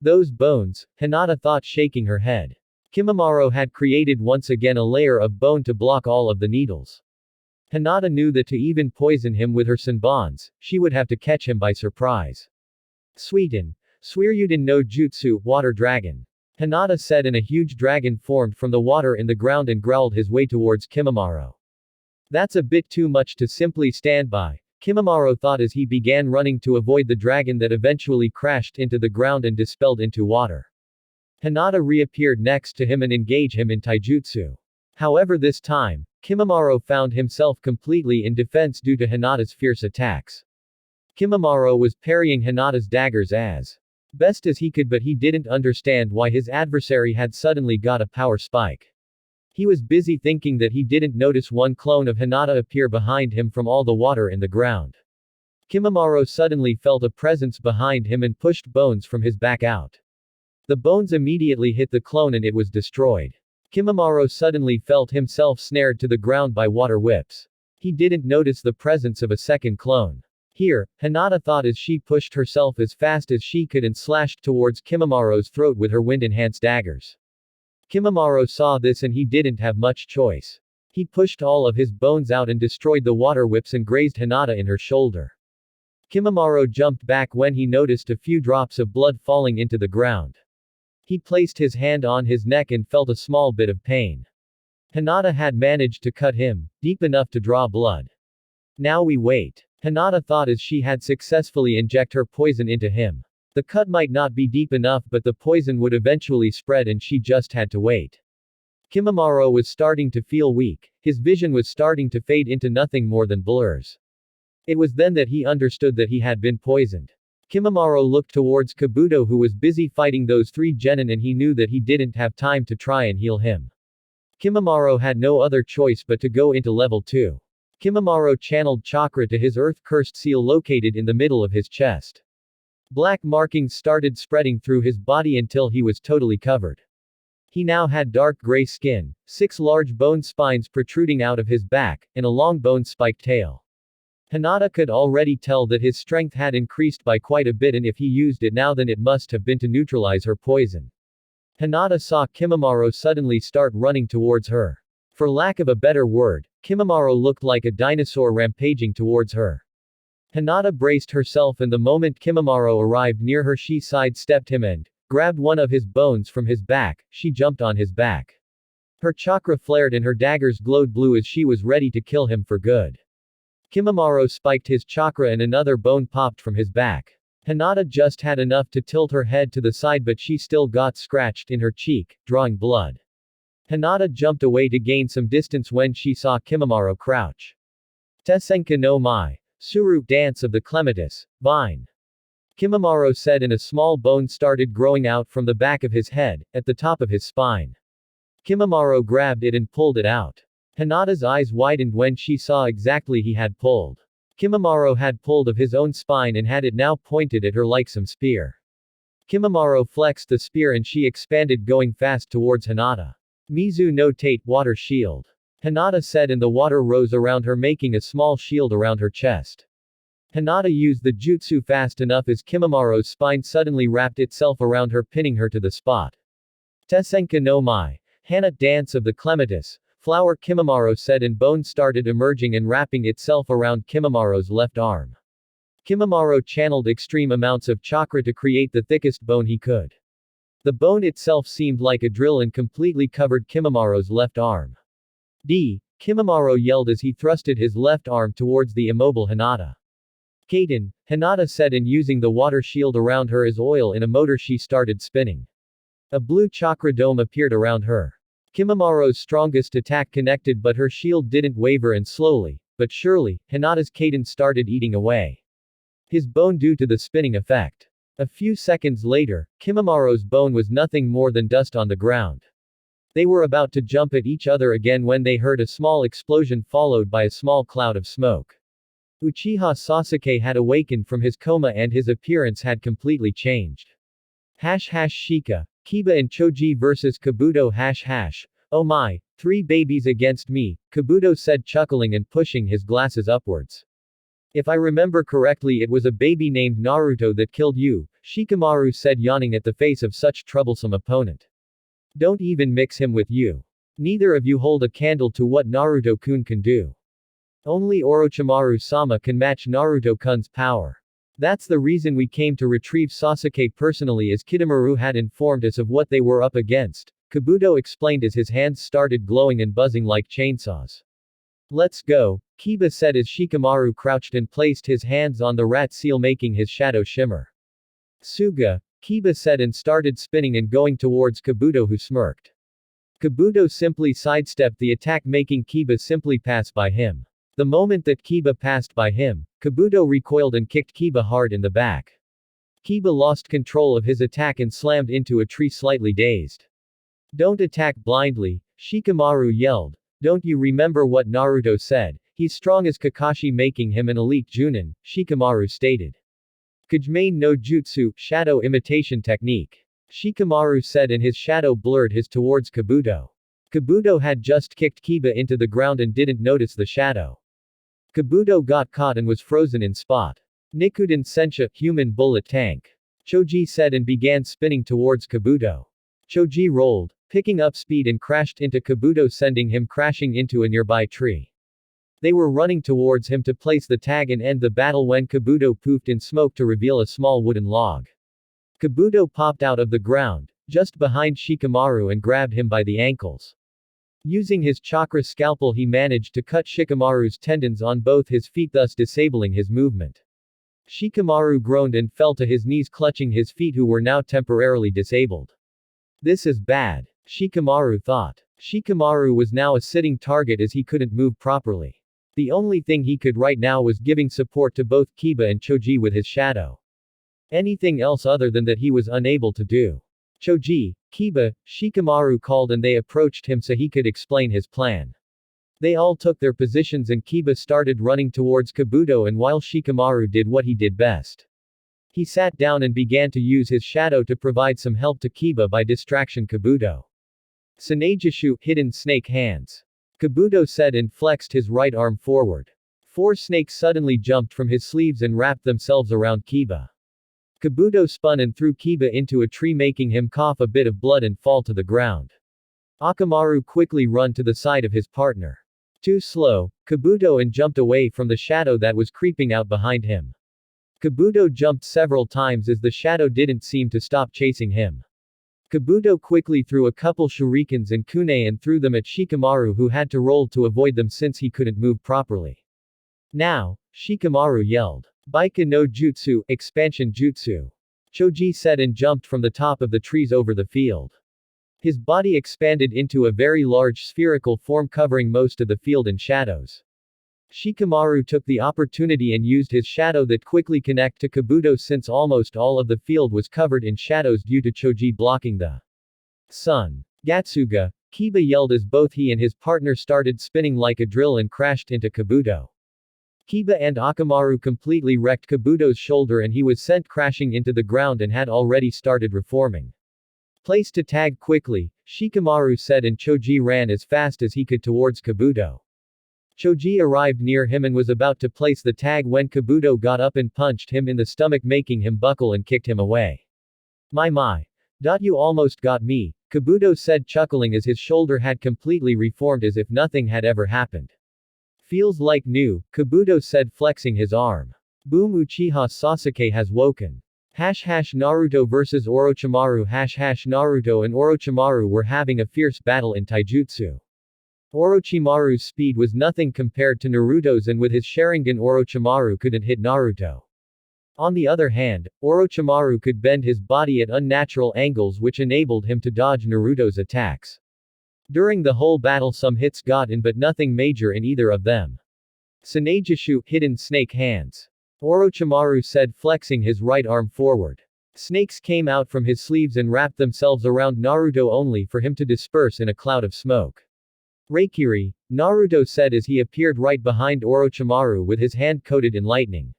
Those bones, Hinata thought, shaking her head. Kimimaro had created once again a layer of bone to block all of the needles. Hinata knew that to even poison him with her Senbons, she would have to catch him by surprise. Sweeten. Suiryuden no Jutsu, water dragon. Hinata said, and a huge dragon formed from the water in the ground and growled his way towards Kimimaro. That's a bit too much to simply stand by, Kimimaro thought as he began running to avoid the dragon that eventually crashed into the ground and dispelled into water. Hinata reappeared next to him and engaged him in taijutsu. However, this time, Kimimaro found himself completely in defense due to Hinata's fierce attacks. Kimimaro was parrying Hinata's daggers as best as he could, but he didn't understand why his adversary had suddenly got a power spike. He was busy thinking that he didn't notice one clone of Hinata appear behind him from all the water in the ground. Kimimaro suddenly felt a presence behind him and pushed bones from his back out. The bones immediately hit the clone and it was destroyed. Kimimaro suddenly felt himself snared to the ground by water whips. He didn't notice the presence of a second clone. Here, Hinata thought as she pushed herself as fast as she could and slashed towards Kimimaro's throat with her wind-enhanced daggers. Kimimaro saw this and he didn't have much choice. He pushed all of his bones out and destroyed the water whips and grazed Hinata in her shoulder. Kimimaro jumped back when he noticed a few drops of blood falling into the ground. He placed his hand on his neck and felt a small bit of pain. Hinata had managed to cut him, deep enough to draw blood. Now we wait. Hinata thought as she had successfully injected her poison into him. The cut might not be deep enough, but the poison would eventually spread and she just had to wait. Kimimaro was starting to feel weak, his vision was starting to fade into nothing more than blurs. It was then that he understood that he had been poisoned. Kimimaro looked towards Kabuto, who was busy fighting those three genin, and he knew that he didn't have time to try and heal him. Kimimaro had no other choice but to go into level 2. Kimimaro channeled chakra to his earth-cursed seal located in the middle of his chest. Black markings started spreading through his body until he was totally covered. He now had dark gray skin, 6 large bone spines protruding out of his back, and a long bone-spiked tail. Hinata could already tell that his strength had increased by quite a bit, and if he used it now then it must have been to neutralize her poison. Hinata saw Kimimaro suddenly start running towards her. For lack of a better word, Kimimaro looked like a dinosaur rampaging towards her. Hinata braced herself, and the moment Kimimaro arrived near her she sidestepped him and grabbed one of his bones from his back. She jumped on his back. Her chakra flared and her daggers glowed blue as she was ready to kill him for good. Kimimaro spiked his chakra and another bone popped from his back. Hinata just had enough to tilt her head to the side, but she still got scratched in her cheek, drawing blood. Hinata jumped away to gain some distance when she saw Kimimaro crouch. Tessenka no Mai. Suru, dance of the clematis, vine. Kimimaro said, and a small bone started growing out from the back of his head, at the top of his spine. Kimimaro grabbed it and pulled it out. Hinata's eyes widened when she saw exactly he had pulled. Kimimaro had pulled of his own spine and had it now pointed at her like some spear. Kimimaro flexed the spear and she expanded, going fast towards Hinata. Mizu no Tate, water shield. Hinata said, and the water rose around her, making a small shield around her chest. Hinata used the jutsu fast enough as Kimimaro's spine suddenly wrapped itself around her, pinning her to the spot. Tessenka no Mai. Hana, dance of the clematis, flower, Kimimaro said, and bone started emerging and wrapping itself around Kimimaro's left arm. Kimimaro channeled extreme amounts of chakra to create the thickest bone he could. The bone itself seemed like a drill and completely covered Kimimaro's left arm. Kimimaro yelled as he thrusted his left arm towards the immobile Hinata. Kaden, Hinata said, and using the water shield around her as oil in a motor she started spinning. A blue chakra dome appeared around her. Kimimaro's strongest attack connected, but her shield didn't waver, and slowly, but surely, Hinata's Kaden started eating away his bone due to the spinning effect. A few seconds later, Kimimaro's bone was nothing more than dust on the ground. They were about to jump at each other again when they heard a small explosion followed by a small cloud of smoke. Uchiha Sasuke had awakened from his coma and his appearance had completely changed. Shika, Kiba and Choji vs Kabuto Oh my, 3 babies against me, Kabuto said, chuckling and pushing his glasses upwards. If I remember correctly, it was a baby named Naruto that killed you, Shikamaru said, yawning at the face of such troublesome opponent. Don't even mix him with you. Neither of you hold a candle to what Naruto-kun can do. Only Orochimaru-sama can match Naruto-kun's power. That's the reason we came to retrieve Sasuke personally, as Kidomaru had informed us of what they were up against, Kabuto explained as his hands started glowing and buzzing like chainsaws. Let's go, Kiba said as Shikamaru crouched and placed his hands on the rat seal making his shadow shimmer. Suga, Kiba said and started spinning and going towards Kabuto who smirked. Kabuto simply sidestepped the attack making Kiba simply pass by him. The moment that Kiba passed by him, Kabuto recoiled and kicked Kiba hard in the back. Kiba lost control of his attack and slammed into a tree slightly dazed. Don't attack blindly, Shikamaru yelled. Don't you remember what Naruto said? He's strong as Kakashi making him an elite Chunin, Shikamaru stated. Kajime no Jutsu, shadow imitation technique. Shikamaru said and his shadow blurred his towards Kabuto. Kabuto had just kicked Kiba into the ground and didn't notice the shadow. Kabuto got caught and was frozen in spot. Nikuden Sensha, human bullet tank. Choji said and began spinning towards Kabuto. Choji rolled, picking up speed and crashed into Kabuto sending him crashing into a nearby tree. They were running towards him to place the tag and end the battle when Kabuto poofed in smoke to reveal a small wooden log. Kabuto popped out of the ground, just behind Shikamaru and grabbed him by the ankles. Using his chakra scalpel he managed to cut Shikamaru's tendons on both his feet thus disabling his movement. Shikamaru groaned and fell to his knees clutching his feet who were now temporarily disabled. This is bad, Shikamaru thought. Shikamaru was now a sitting target as he couldn't move properly. The only thing he could right now was giving support to both Kiba and Choji with his shadow. Anything else other than that he was unable to do. Choji, Kiba, Shikamaru called and they approached him so he could explain his plan. They all took their positions and Kiba started running towards Kabuto and while Shikamaru did what he did best. He sat down and began to use his shadow to provide some help to Kiba by distraction Kabuto. Sanejishu, hidden snake hands. Kabuto said and flexed his right arm forward. 4 snakes suddenly jumped from his sleeves and wrapped themselves around Kiba. Kabuto spun and threw Kiba into a tree making him cough a bit of blood and fall to the ground. Akamaru quickly run to the side of his partner. Too slow, Kabuto and jumped away from the shadow that was creeping out behind him. Kabuto jumped several times as the shadow didn't seem to stop chasing him. Kabuto quickly threw a couple shurikens and kunai and threw them at Shikamaru who had to roll to avoid them since he couldn't move properly. Now, Shikamaru yelled. Baika no Jutsu, expansion jutsu. Choji said and jumped from the top of the trees over the field. His body expanded into a very large spherical form covering most of the field in shadows. Shikamaru took the opportunity and used his shadow that quickly connect to Kabuto since almost all of the field was covered in shadows due to Choji blocking the sun. Gatsuga, Kiba yelled as both he and his partner started spinning like a drill and crashed into Kabuto. Kiba and Akamaru completely wrecked Kabuto's shoulder and he was sent crashing into the ground and had already started reforming. Place to tag quickly, Shikamaru said and Choji ran as fast as he could towards Kabuto. Choji arrived near him and was about to place the tag when Kabuto got up and punched him in the stomach making him buckle and kicked him away. My. You almost got me, Kabuto said chuckling as his shoulder had completely reformed as if nothing had ever happened. Feels like new, Kabuto said flexing his arm. Boom Uchiha Sasuke has woken. Naruto vs Orochimaru. Naruto and Orochimaru were having a fierce battle in taijutsu. Orochimaru's speed was nothing compared to Naruto's and with his Sharingan Orochimaru couldn't hit Naruto. On the other hand, Orochimaru could bend his body at unnatural angles which enabled him to dodge Naruto's attacks. During the whole battle some hits got in but nothing major in either of them. Sanejishu, hidden snake hands. Orochimaru said flexing his right arm forward. Snakes came out from his sleeves and wrapped themselves around Naruto only for him to disperse in a cloud of smoke. Reikiri, Naruto said as he appeared right behind Orochimaru with his hand coated in lightning.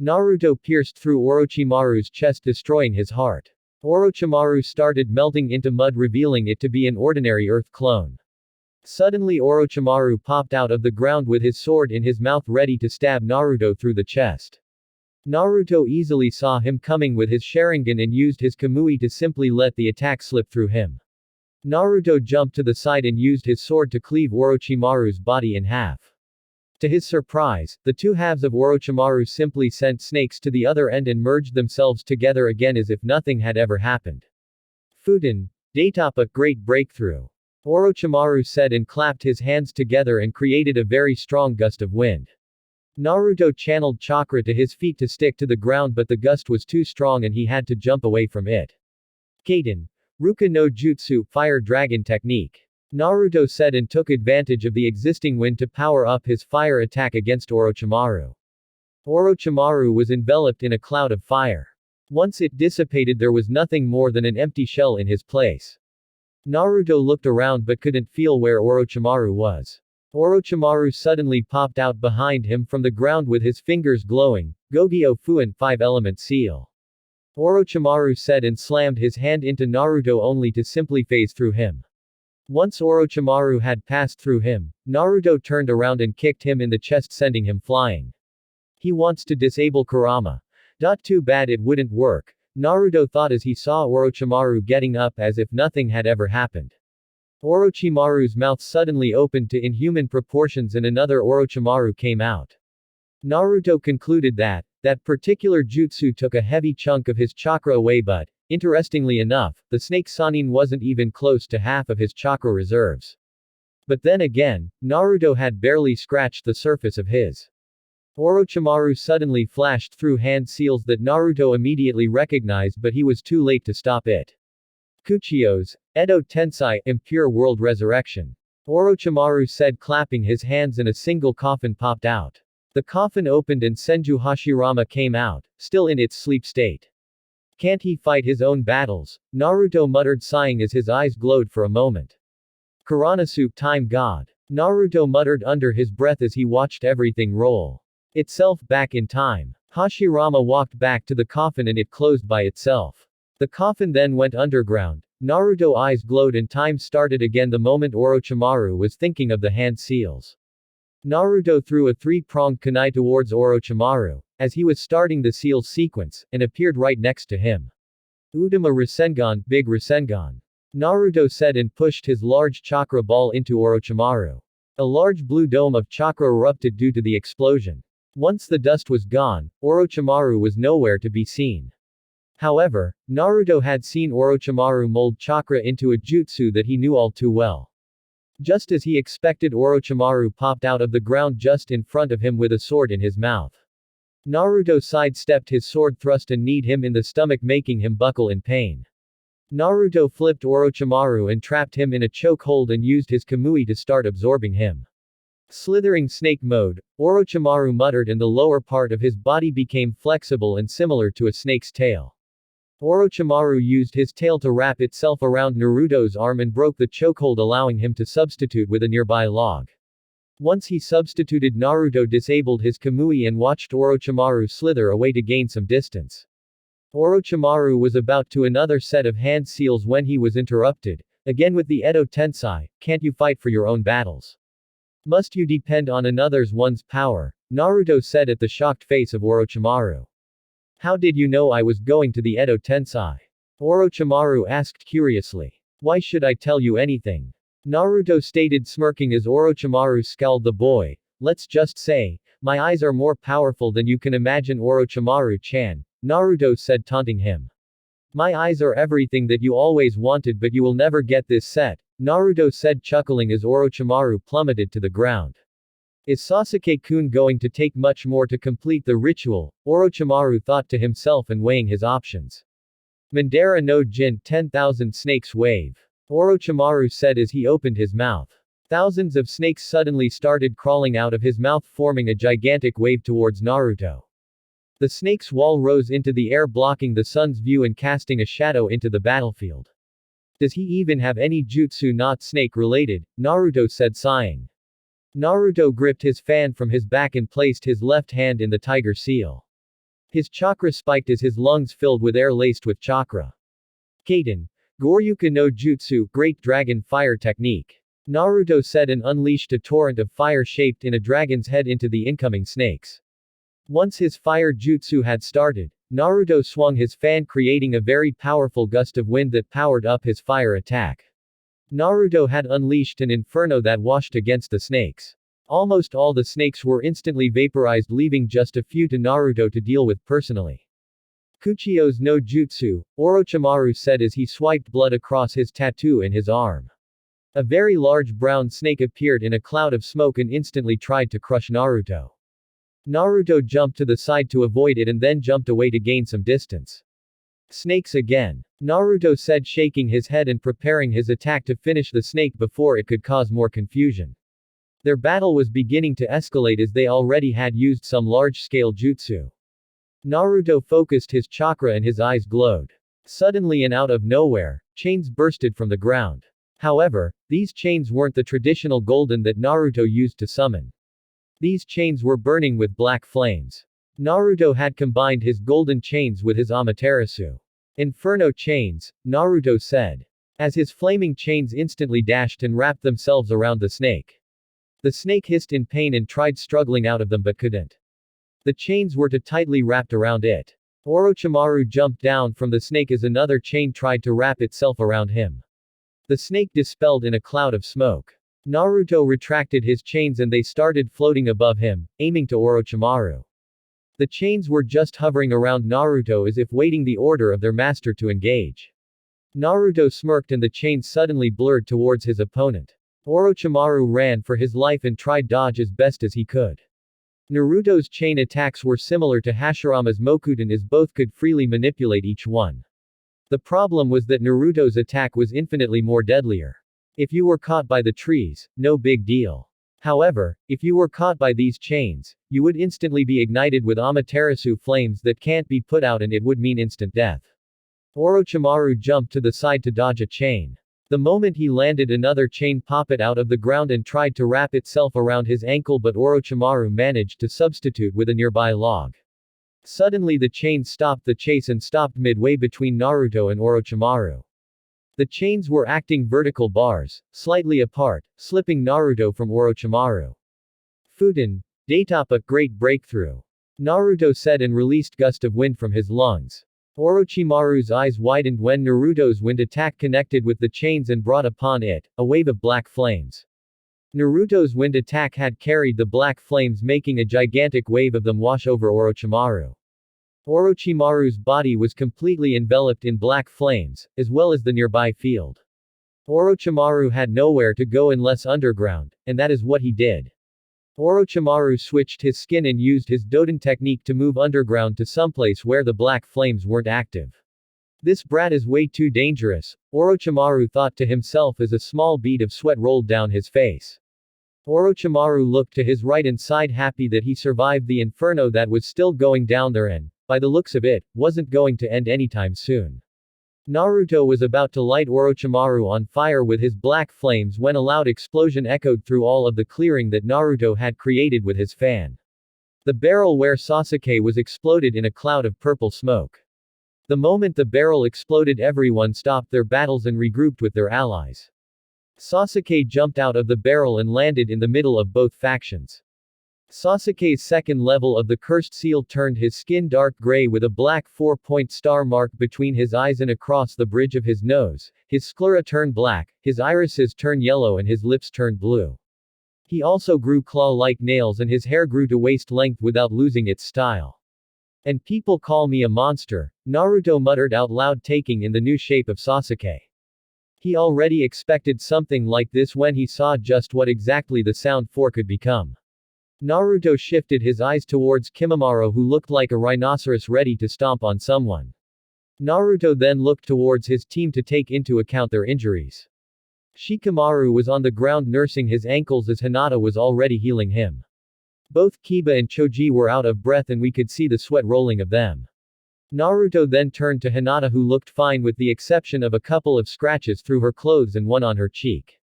Naruto pierced through Orochimaru's chest destroying his heart. Orochimaru started melting into mud revealing it to be an ordinary earth clone. Suddenly Orochimaru popped out of the ground with his sword in his mouth ready to stab Naruto through the chest. Naruto easily saw him coming with his Sharingan and used his Kamui to simply let the attack slip through him. Naruto jumped to the side and used his sword to cleave Orochimaru's body in half. To his surprise, the two halves of Orochimaru simply sent snakes to the other end and merged themselves together again as if nothing had ever happened. Futen, Daitapa, great breakthrough. Orochimaru said and clapped his hands together and created a very strong gust of wind. Naruto channeled chakra to his feet to stick to the ground, but the gust was too strong and he had to jump away from it. Kaiten. Ruka no Jutsu, Fire Dragon Technique. Naruto said and took advantage of the existing wind to power up his fire attack against Orochimaru. Orochimaru was enveloped in a cloud of fire. Once it dissipated, there was nothing more than an empty shell in his place. Naruto looked around but couldn't feel where Orochimaru was. Orochimaru suddenly popped out behind him from the ground with his fingers glowing. Gogyo Fuan 5-element seal. Orochimaru said and slammed his hand into Naruto only to simply phase through him. Once Orochimaru had passed through him, Naruto turned around and kicked him in the chest, sending him flying. He wants to disable Kurama. Too bad it wouldn't work, Naruto thought as he saw Orochimaru getting up as if nothing had ever happened. Orochimaru's mouth suddenly opened to inhuman proportions and another Orochimaru came out. Naruto concluded that particular jutsu took a heavy chunk of his chakra away, but, interestingly enough, the snake Sannin wasn't even close to half of his chakra reserves. But then again, Naruto had barely scratched the surface of his. Orochimaru suddenly flashed through hand seals that Naruto immediately recognized, but he was too late to stop it. Kuchio's Edo Tensei, Impure World Resurrection. Orochimaru said, clapping his hands, and a single coffin popped out. The coffin opened and Senju Hashirama came out, still in its sleep state. Can't he fight his own battles? Naruto muttered, sighing as his eyes glowed for a moment. Kuranosu, Time God. Naruto muttered under his breath as he watched everything roll itself back in time. Hashirama walked back to the coffin and it closed by itself. The coffin then went underground. Naruto's eyes glowed and time started again the moment Orochimaru was thinking of the hand seals. Naruto threw a three-pronged kunai towards Orochimaru, as he was starting the seal sequence, and appeared right next to him. Udama Rasengan, Big Rasengan. Naruto said and pushed his large chakra ball into Orochimaru. A large blue dome of chakra erupted due to the explosion. Once the dust was gone, Orochimaru was nowhere to be seen. However, Naruto had seen Orochimaru mold chakra into a jutsu that he knew all too well. Just as he expected, Orochimaru popped out of the ground just in front of him with a sword in his mouth. Naruto sidestepped his sword thrust and kneed him in the stomach, making him buckle in pain. Naruto flipped Orochimaru and trapped him in a chokehold and used his Kamui to start absorbing him. Slithering snake mode, Orochimaru muttered and the lower part of his body became flexible and similar to a snake's tail. Orochimaru used his tail to wrap itself around Naruto's arm and broke the chokehold, allowing him to substitute with a nearby log. Once he substituted, Naruto disabled his Kamui and watched Orochimaru slither away to gain some distance. Orochimaru was about to another set of hand seals when he was interrupted, again with the Edo Tensei, can't you fight for your own battles? Must you depend on one's power? Naruto said at the shocked face of Orochimaru. How did you know I was going to the Edo Tensei? Orochimaru asked curiously. Why should I tell you anything? Naruto stated, smirking as Orochimaru scowled. The boy, let's just say, my eyes are more powerful than you can imagine. Orochimaru-chan, Naruto said, taunting him. My eyes are everything that you always wanted, but you will never get this set, Naruto said, chuckling as Orochimaru plummeted to the ground. Is Sasuke-kun going to take much more to complete the ritual? Orochimaru thought to himself and weighing his options. Madara no Jin 10,000 Snakes Wave. Orochimaru said as he opened his mouth. Thousands of snakes suddenly started crawling out of his mouth, forming a gigantic wave towards Naruto. The snake's wall rose into the air, blocking the sun's view and casting a shadow into the battlefield. Does he even have any jutsu not snake related? Naruto said, sighing. Naruto gripped his fan from his back and placed his left hand in the tiger seal. His chakra spiked as his lungs filled with air laced with chakra. Kaiten. Goryuka no Jutsu, Great Dragon Fire Technique. Naruto said and unleashed a torrent of fire shaped in a dragon's head into the incoming snakes. Once his fire jutsu had started, Naruto swung his fan, creating a very powerful gust of wind that powered up his fire attack. Naruto had unleashed an inferno that washed against the snakes. Almost all the snakes were instantly vaporized, leaving just a few to Naruto to deal with personally. Kuchio's no Jutsu, Orochimaru said as he swiped blood across his tattoo in his arm. A very large brown snake appeared in a cloud of smoke and instantly tried to crush Naruto. Naruto jumped to the side to avoid it and then jumped away to gain some distance. Snakes again. Naruto said, shaking his head and preparing his attack to finish the snake before it could cause more confusion. Their battle was beginning to escalate as they already had used some large-scale jutsu. Naruto focused his chakra and his eyes glowed. Suddenly and out of nowhere, chains bursted from the ground. However, these chains weren't the traditional golden that Naruto used to summon. These chains were burning with black flames. Naruto had combined his golden chains with his Amaterasu. Inferno chains, Naruto said. As his flaming chains instantly dashed and wrapped themselves around the snake. The snake hissed in pain and tried struggling out of them but couldn't. The chains were too tightly wrapped around it. Orochimaru jumped down from the snake as another chain tried to wrap itself around him. The snake dispelled in a cloud of smoke. Naruto retracted his chains and they started floating above him, aiming to Orochimaru. The chains were just hovering around Naruto as if waiting the order of their master to engage. Naruto smirked and the chains suddenly blurred towards his opponent. Orochimaru ran for his life and tried dodge as best as he could. Naruto's chain attacks were similar to Hashirama's Mokuton as both could freely manipulate each one. The problem was that Naruto's attack was infinitely more deadlier. If you were caught by the trees, no big deal. However, if you were caught by these chains, you would instantly be ignited with Amaterasu flames that can't be put out and it would mean instant death. Orochimaru jumped to the side to dodge a chain. The moment he landed, another chain popped out of the ground and tried to wrap itself around his ankle, but Orochimaru managed to substitute with a nearby log. Suddenly the chain stopped the chase and stopped midway between Naruto and Orochimaru. The chains were acting vertical bars, slightly apart, slipping Naruto from Orochimaru. Futen, Daitapa, great breakthrough. Naruto said and released gust of wind from his lungs. Orochimaru's eyes widened when Naruto's wind attack connected with the chains and brought upon it a wave of black flames. Naruto's wind attack had carried the black flames, making a gigantic wave of them wash over Orochimaru. Orochimaru's body was completely enveloped in black flames, as well as the nearby field. Orochimaru had nowhere to go unless underground, and that is what he did. Orochimaru switched his skin and used his Doden technique to move underground to someplace where the black flames weren't active. This brat is way too dangerous, Orochimaru thought to himself as a small bead of sweat rolled down his face. Orochimaru looked to his right and sighed, happy that he survived the inferno that was still going down there and, by the looks of it, wasn't going to end anytime soon. Naruto was about to light Orochimaru on fire with his black flames when a loud explosion echoed through all of the clearing that Naruto had created with his fan. The barrel where Sasuke was exploded in a cloud of purple smoke. The moment the barrel exploded, everyone stopped their battles and regrouped with their allies. Sasuke jumped out of the barrel and landed in the middle of both factions. Sasuke's second level of the cursed seal turned his skin dark gray with a black 4-point star mark between his eyes and across the bridge of his nose. His sclera turned black, his irises turned yellow and his lips turned blue. He also grew claw-like nails and his hair grew to waist length without losing its style. And people call me a monster, Naruto muttered out loud, taking in the new shape of Sasuke. He already expected something like this when he saw just what exactly the sound 4 could become. Naruto shifted his eyes towards Kimimaro, who looked like a rhinoceros ready to stomp on someone. Naruto then looked towards his team to take into account their injuries. Shikamaru was on the ground nursing his ankles as Hinata was already healing him. Both Kiba and Choji were out of breath and we could see the sweat rolling of them. Naruto then turned to Hinata, who looked fine with the exception of a couple of scratches through her clothes and one on her cheek.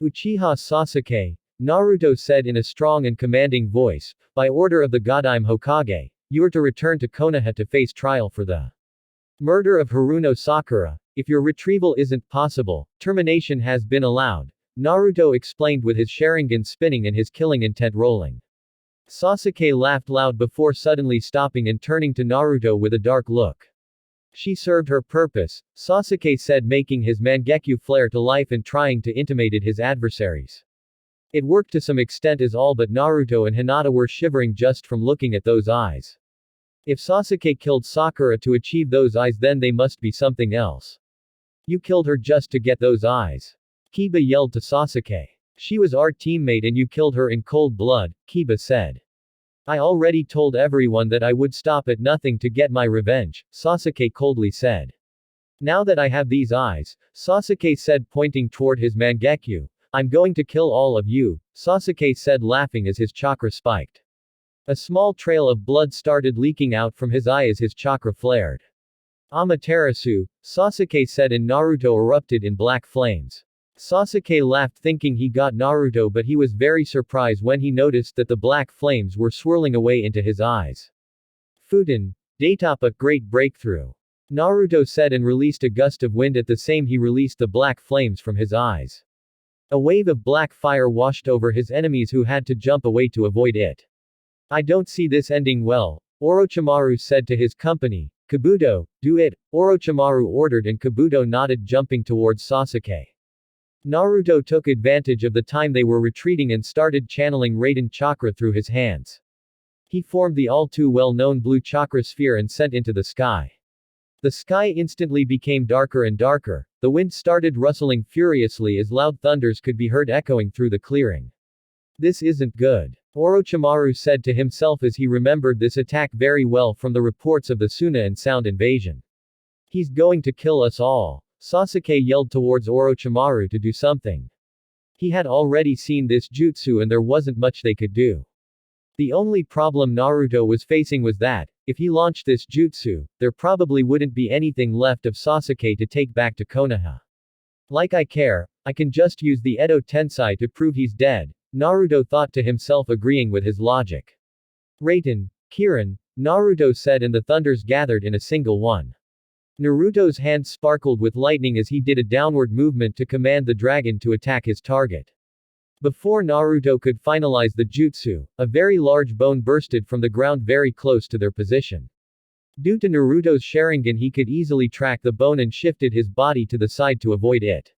Uchiha Sasuke, Naruto said in a strong and commanding voice, by order of the Godime Hokage, you are to return to Konoha to face trial for the murder of Haruno Sakura. If your retrieval isn't possible, termination has been allowed, Naruto explained with his Sharingan spinning and his killing intent rolling. Sasuke laughed loud before suddenly stopping and turning to Naruto with a dark look. She served her purpose, Sasuke said, making his Mangekyo flare to life and trying to intimidate his adversaries. It worked to some extent as all but Naruto and Hinata were shivering just from looking at those eyes. If Sasuke killed Sakura to achieve those eyes, then they must be something else. You killed her just to get those eyes. Kiba yelled to Sasuke. She was our teammate and you killed her in cold blood, Kiba said. I already told everyone that I would stop at nothing to get my revenge, Sasuke coldly said. Now that I have these eyes, Sasuke said pointing toward his Mangekyo, I'm going to kill all of you, Sasuke said laughing as his chakra spiked. A small trail of blood started leaking out from his eye as his chakra flared. Amaterasu, Sasuke said and Naruto erupted in black flames. Sasuke laughed thinking he got Naruto but he was very surprised when he noticed that the black flames were swirling away into his eyes. Futen, Datapa, great breakthrough. Naruto said and released a gust of wind at the same he released the black flames from his eyes. A wave of black fire washed over his enemies who had to jump away to avoid it. I don't see this ending well, Orochimaru said to his company. Kabuto, do it, Orochimaru ordered and Kabuto nodded jumping towards Sasuke. Naruto took advantage of the time they were retreating and started channeling Raiden chakra through his hands. He formed the all too well-known blue chakra sphere and sent into the sky. The sky instantly became darker and darker, the wind started rustling furiously as loud thunders could be heard echoing through the clearing. This isn't good, Orochimaru said to himself as he remembered this attack very well from the reports of the Suna and Sound invasion. He's going to kill us all. Sasuke yelled towards Orochimaru to do something. He had already seen this jutsu and there wasn't much they could do. The only problem Naruto was facing was that, if he launched this jutsu, there probably wouldn't be anything left of Sasuke to take back to Konoha. Like I care, I can just use the Edo Tensei to prove he's dead, Naruto thought to himself agreeing with his logic. Raiden, Kirin, Naruto said and the thunders gathered in a single one. Naruto's hand sparkled with lightning as he did a downward movement to command the dragon to attack his target. Before Naruto could finalize the jutsu, a very large bone bursted from the ground very close to their position. Due to Naruto's Sharingan he could easily track the bone and shifted his body to the side to avoid it.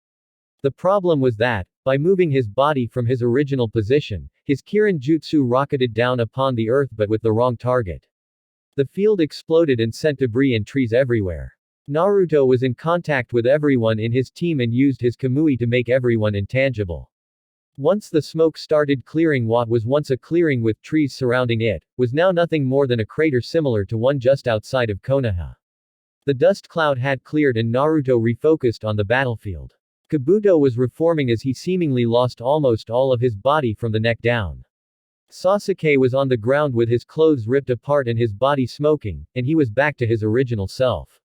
The problem was that, by moving his body from his original position, his Kirin jutsu rocketed down upon the earth but with the wrong target. The field exploded and sent debris and trees everywhere. Naruto was in contact with everyone in his team and used his Kamui to make everyone intangible. Once the smoke started clearing what was once a clearing with trees surrounding it, was now nothing more than a crater similar to one just outside of Konoha. The dust cloud had cleared and Naruto refocused on the battlefield. Kabuto was reforming as he seemingly lost almost all of his body from the neck down. Sasuke was on the ground with his clothes ripped apart and his body smoking, and he was back to his original self.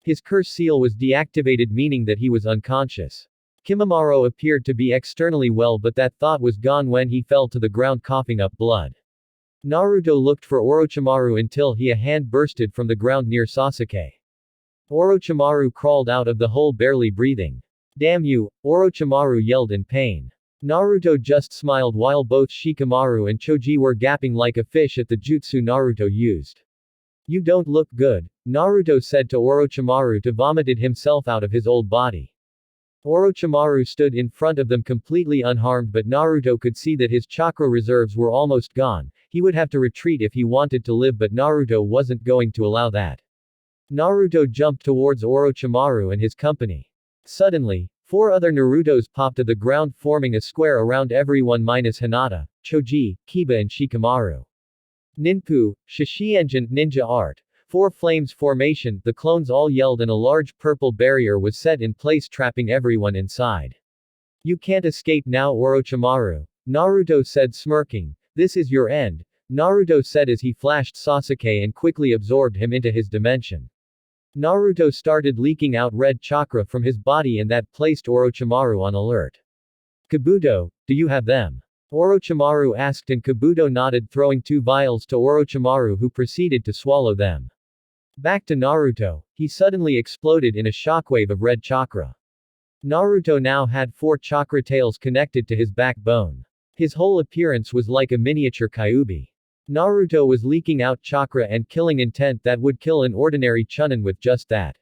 His curse seal was deactivated meaning that he was unconscious. Kimimaro appeared to be externally well but that thought was gone when he fell to the ground coughing up blood. Naruto looked for Orochimaru until a hand bursted from the ground near Sasuke. Orochimaru crawled out of the hole barely breathing. Damn you, Orochimaru yelled in pain. Naruto just smiled while both Shikamaru and Choji were gapping like a fish at the jutsu Naruto used. You don't look good, Naruto said to Orochimaru to vomited himself out of his old body. Orochimaru stood in front of them completely unharmed but Naruto could see that his chakra reserves were almost gone, he would have to retreat if he wanted to live but Naruto wasn't going to allow that. Naruto jumped towards Orochimaru and his company. Suddenly, 4 other Narutos popped to the ground forming a square around everyone minus Hinata, Choji, Kiba and Shikamaru. Ninpu, Shishienjin, Ninja Art. 4 Flames Formation, the clones all yelled and a large purple barrier was set in place trapping everyone inside. You can't escape now Orochimaru, Naruto said smirking. This is your end, Naruto said as he flashed Sasuke and quickly absorbed him into his dimension. Naruto started leaking out red chakra from his body and that placed Orochimaru on alert. Kabuto, do you have them? Orochimaru asked and Kabuto nodded throwing 2 vials to Orochimaru who proceeded to swallow them. Back to Naruto, he suddenly exploded in a shockwave of red chakra. Naruto now had 4 chakra tails connected to his backbone. His whole appearance was like a miniature Kyuubi. Naruto was leaking out chakra and killing intent that would kill an ordinary Chunin with just that.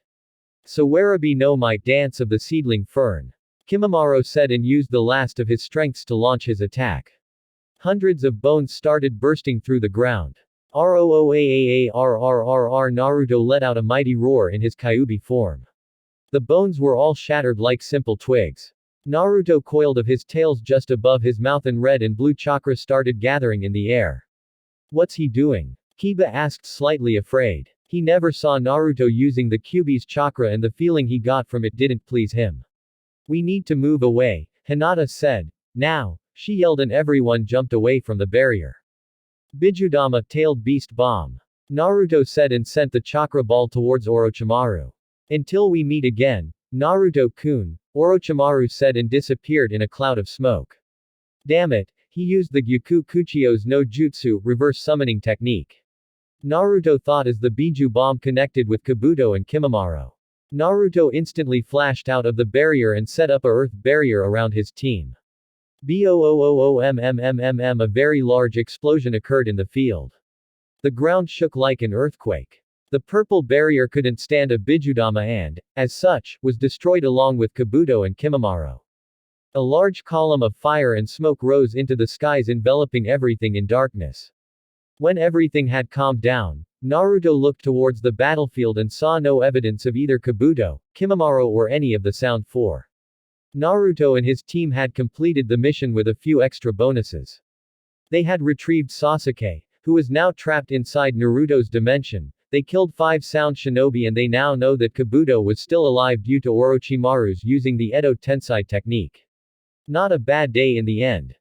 Sawarabi no Mai Dance of the Seedling Fern. Kimimaro said and used the last of his strengths to launch his attack. Hundreds of bones started bursting through the ground. Rooaarrrr Naruto let out a mighty roar in his Kyuubi form. The bones were all shattered like simple twigs. Naruto coiled of his tails just above his mouth and red and blue chakras started gathering in the air. What's he doing? Kiba asked slightly afraid. He never saw Naruto using the Kyuubi's chakra and the feeling he got from it didn't please him. We need to move away, Hinata said. Now, she yelled and everyone jumped away from the barrier. Bijudama tailed beast bomb. Naruto said and sent the chakra ball towards Orochimaru. Until we meet again, Naruto-kun, Orochimaru said and disappeared in a cloud of smoke. Damn it, he used the Gyuku Kuchio's no jutsu, reverse summoning technique. Naruto thought as the Biju bomb connected with Kabuto and Kimimaro. Naruto instantly flashed out of the barrier and set up a earth barrier around his team. Boom! A very large explosion occurred in the field. The ground shook like an earthquake. The purple barrier couldn't stand a Bijudama and, as such, was destroyed along with Kabuto and Kimimaro. A large column of fire and smoke rose into the skies enveloping everything in darkness. When everything had calmed down, Naruto looked towards the battlefield and saw no evidence of either Kabuto, Kimimaro or any of the Sound Four. Naruto and his team had completed the mission with a few extra bonuses. They had retrieved Sasuke, who was now trapped inside Naruto's dimension. They killed 5 sound shinobi and they now know that Kabuto was still alive due to Orochimaru's using the Edo Tensei technique. Not a bad day in the end.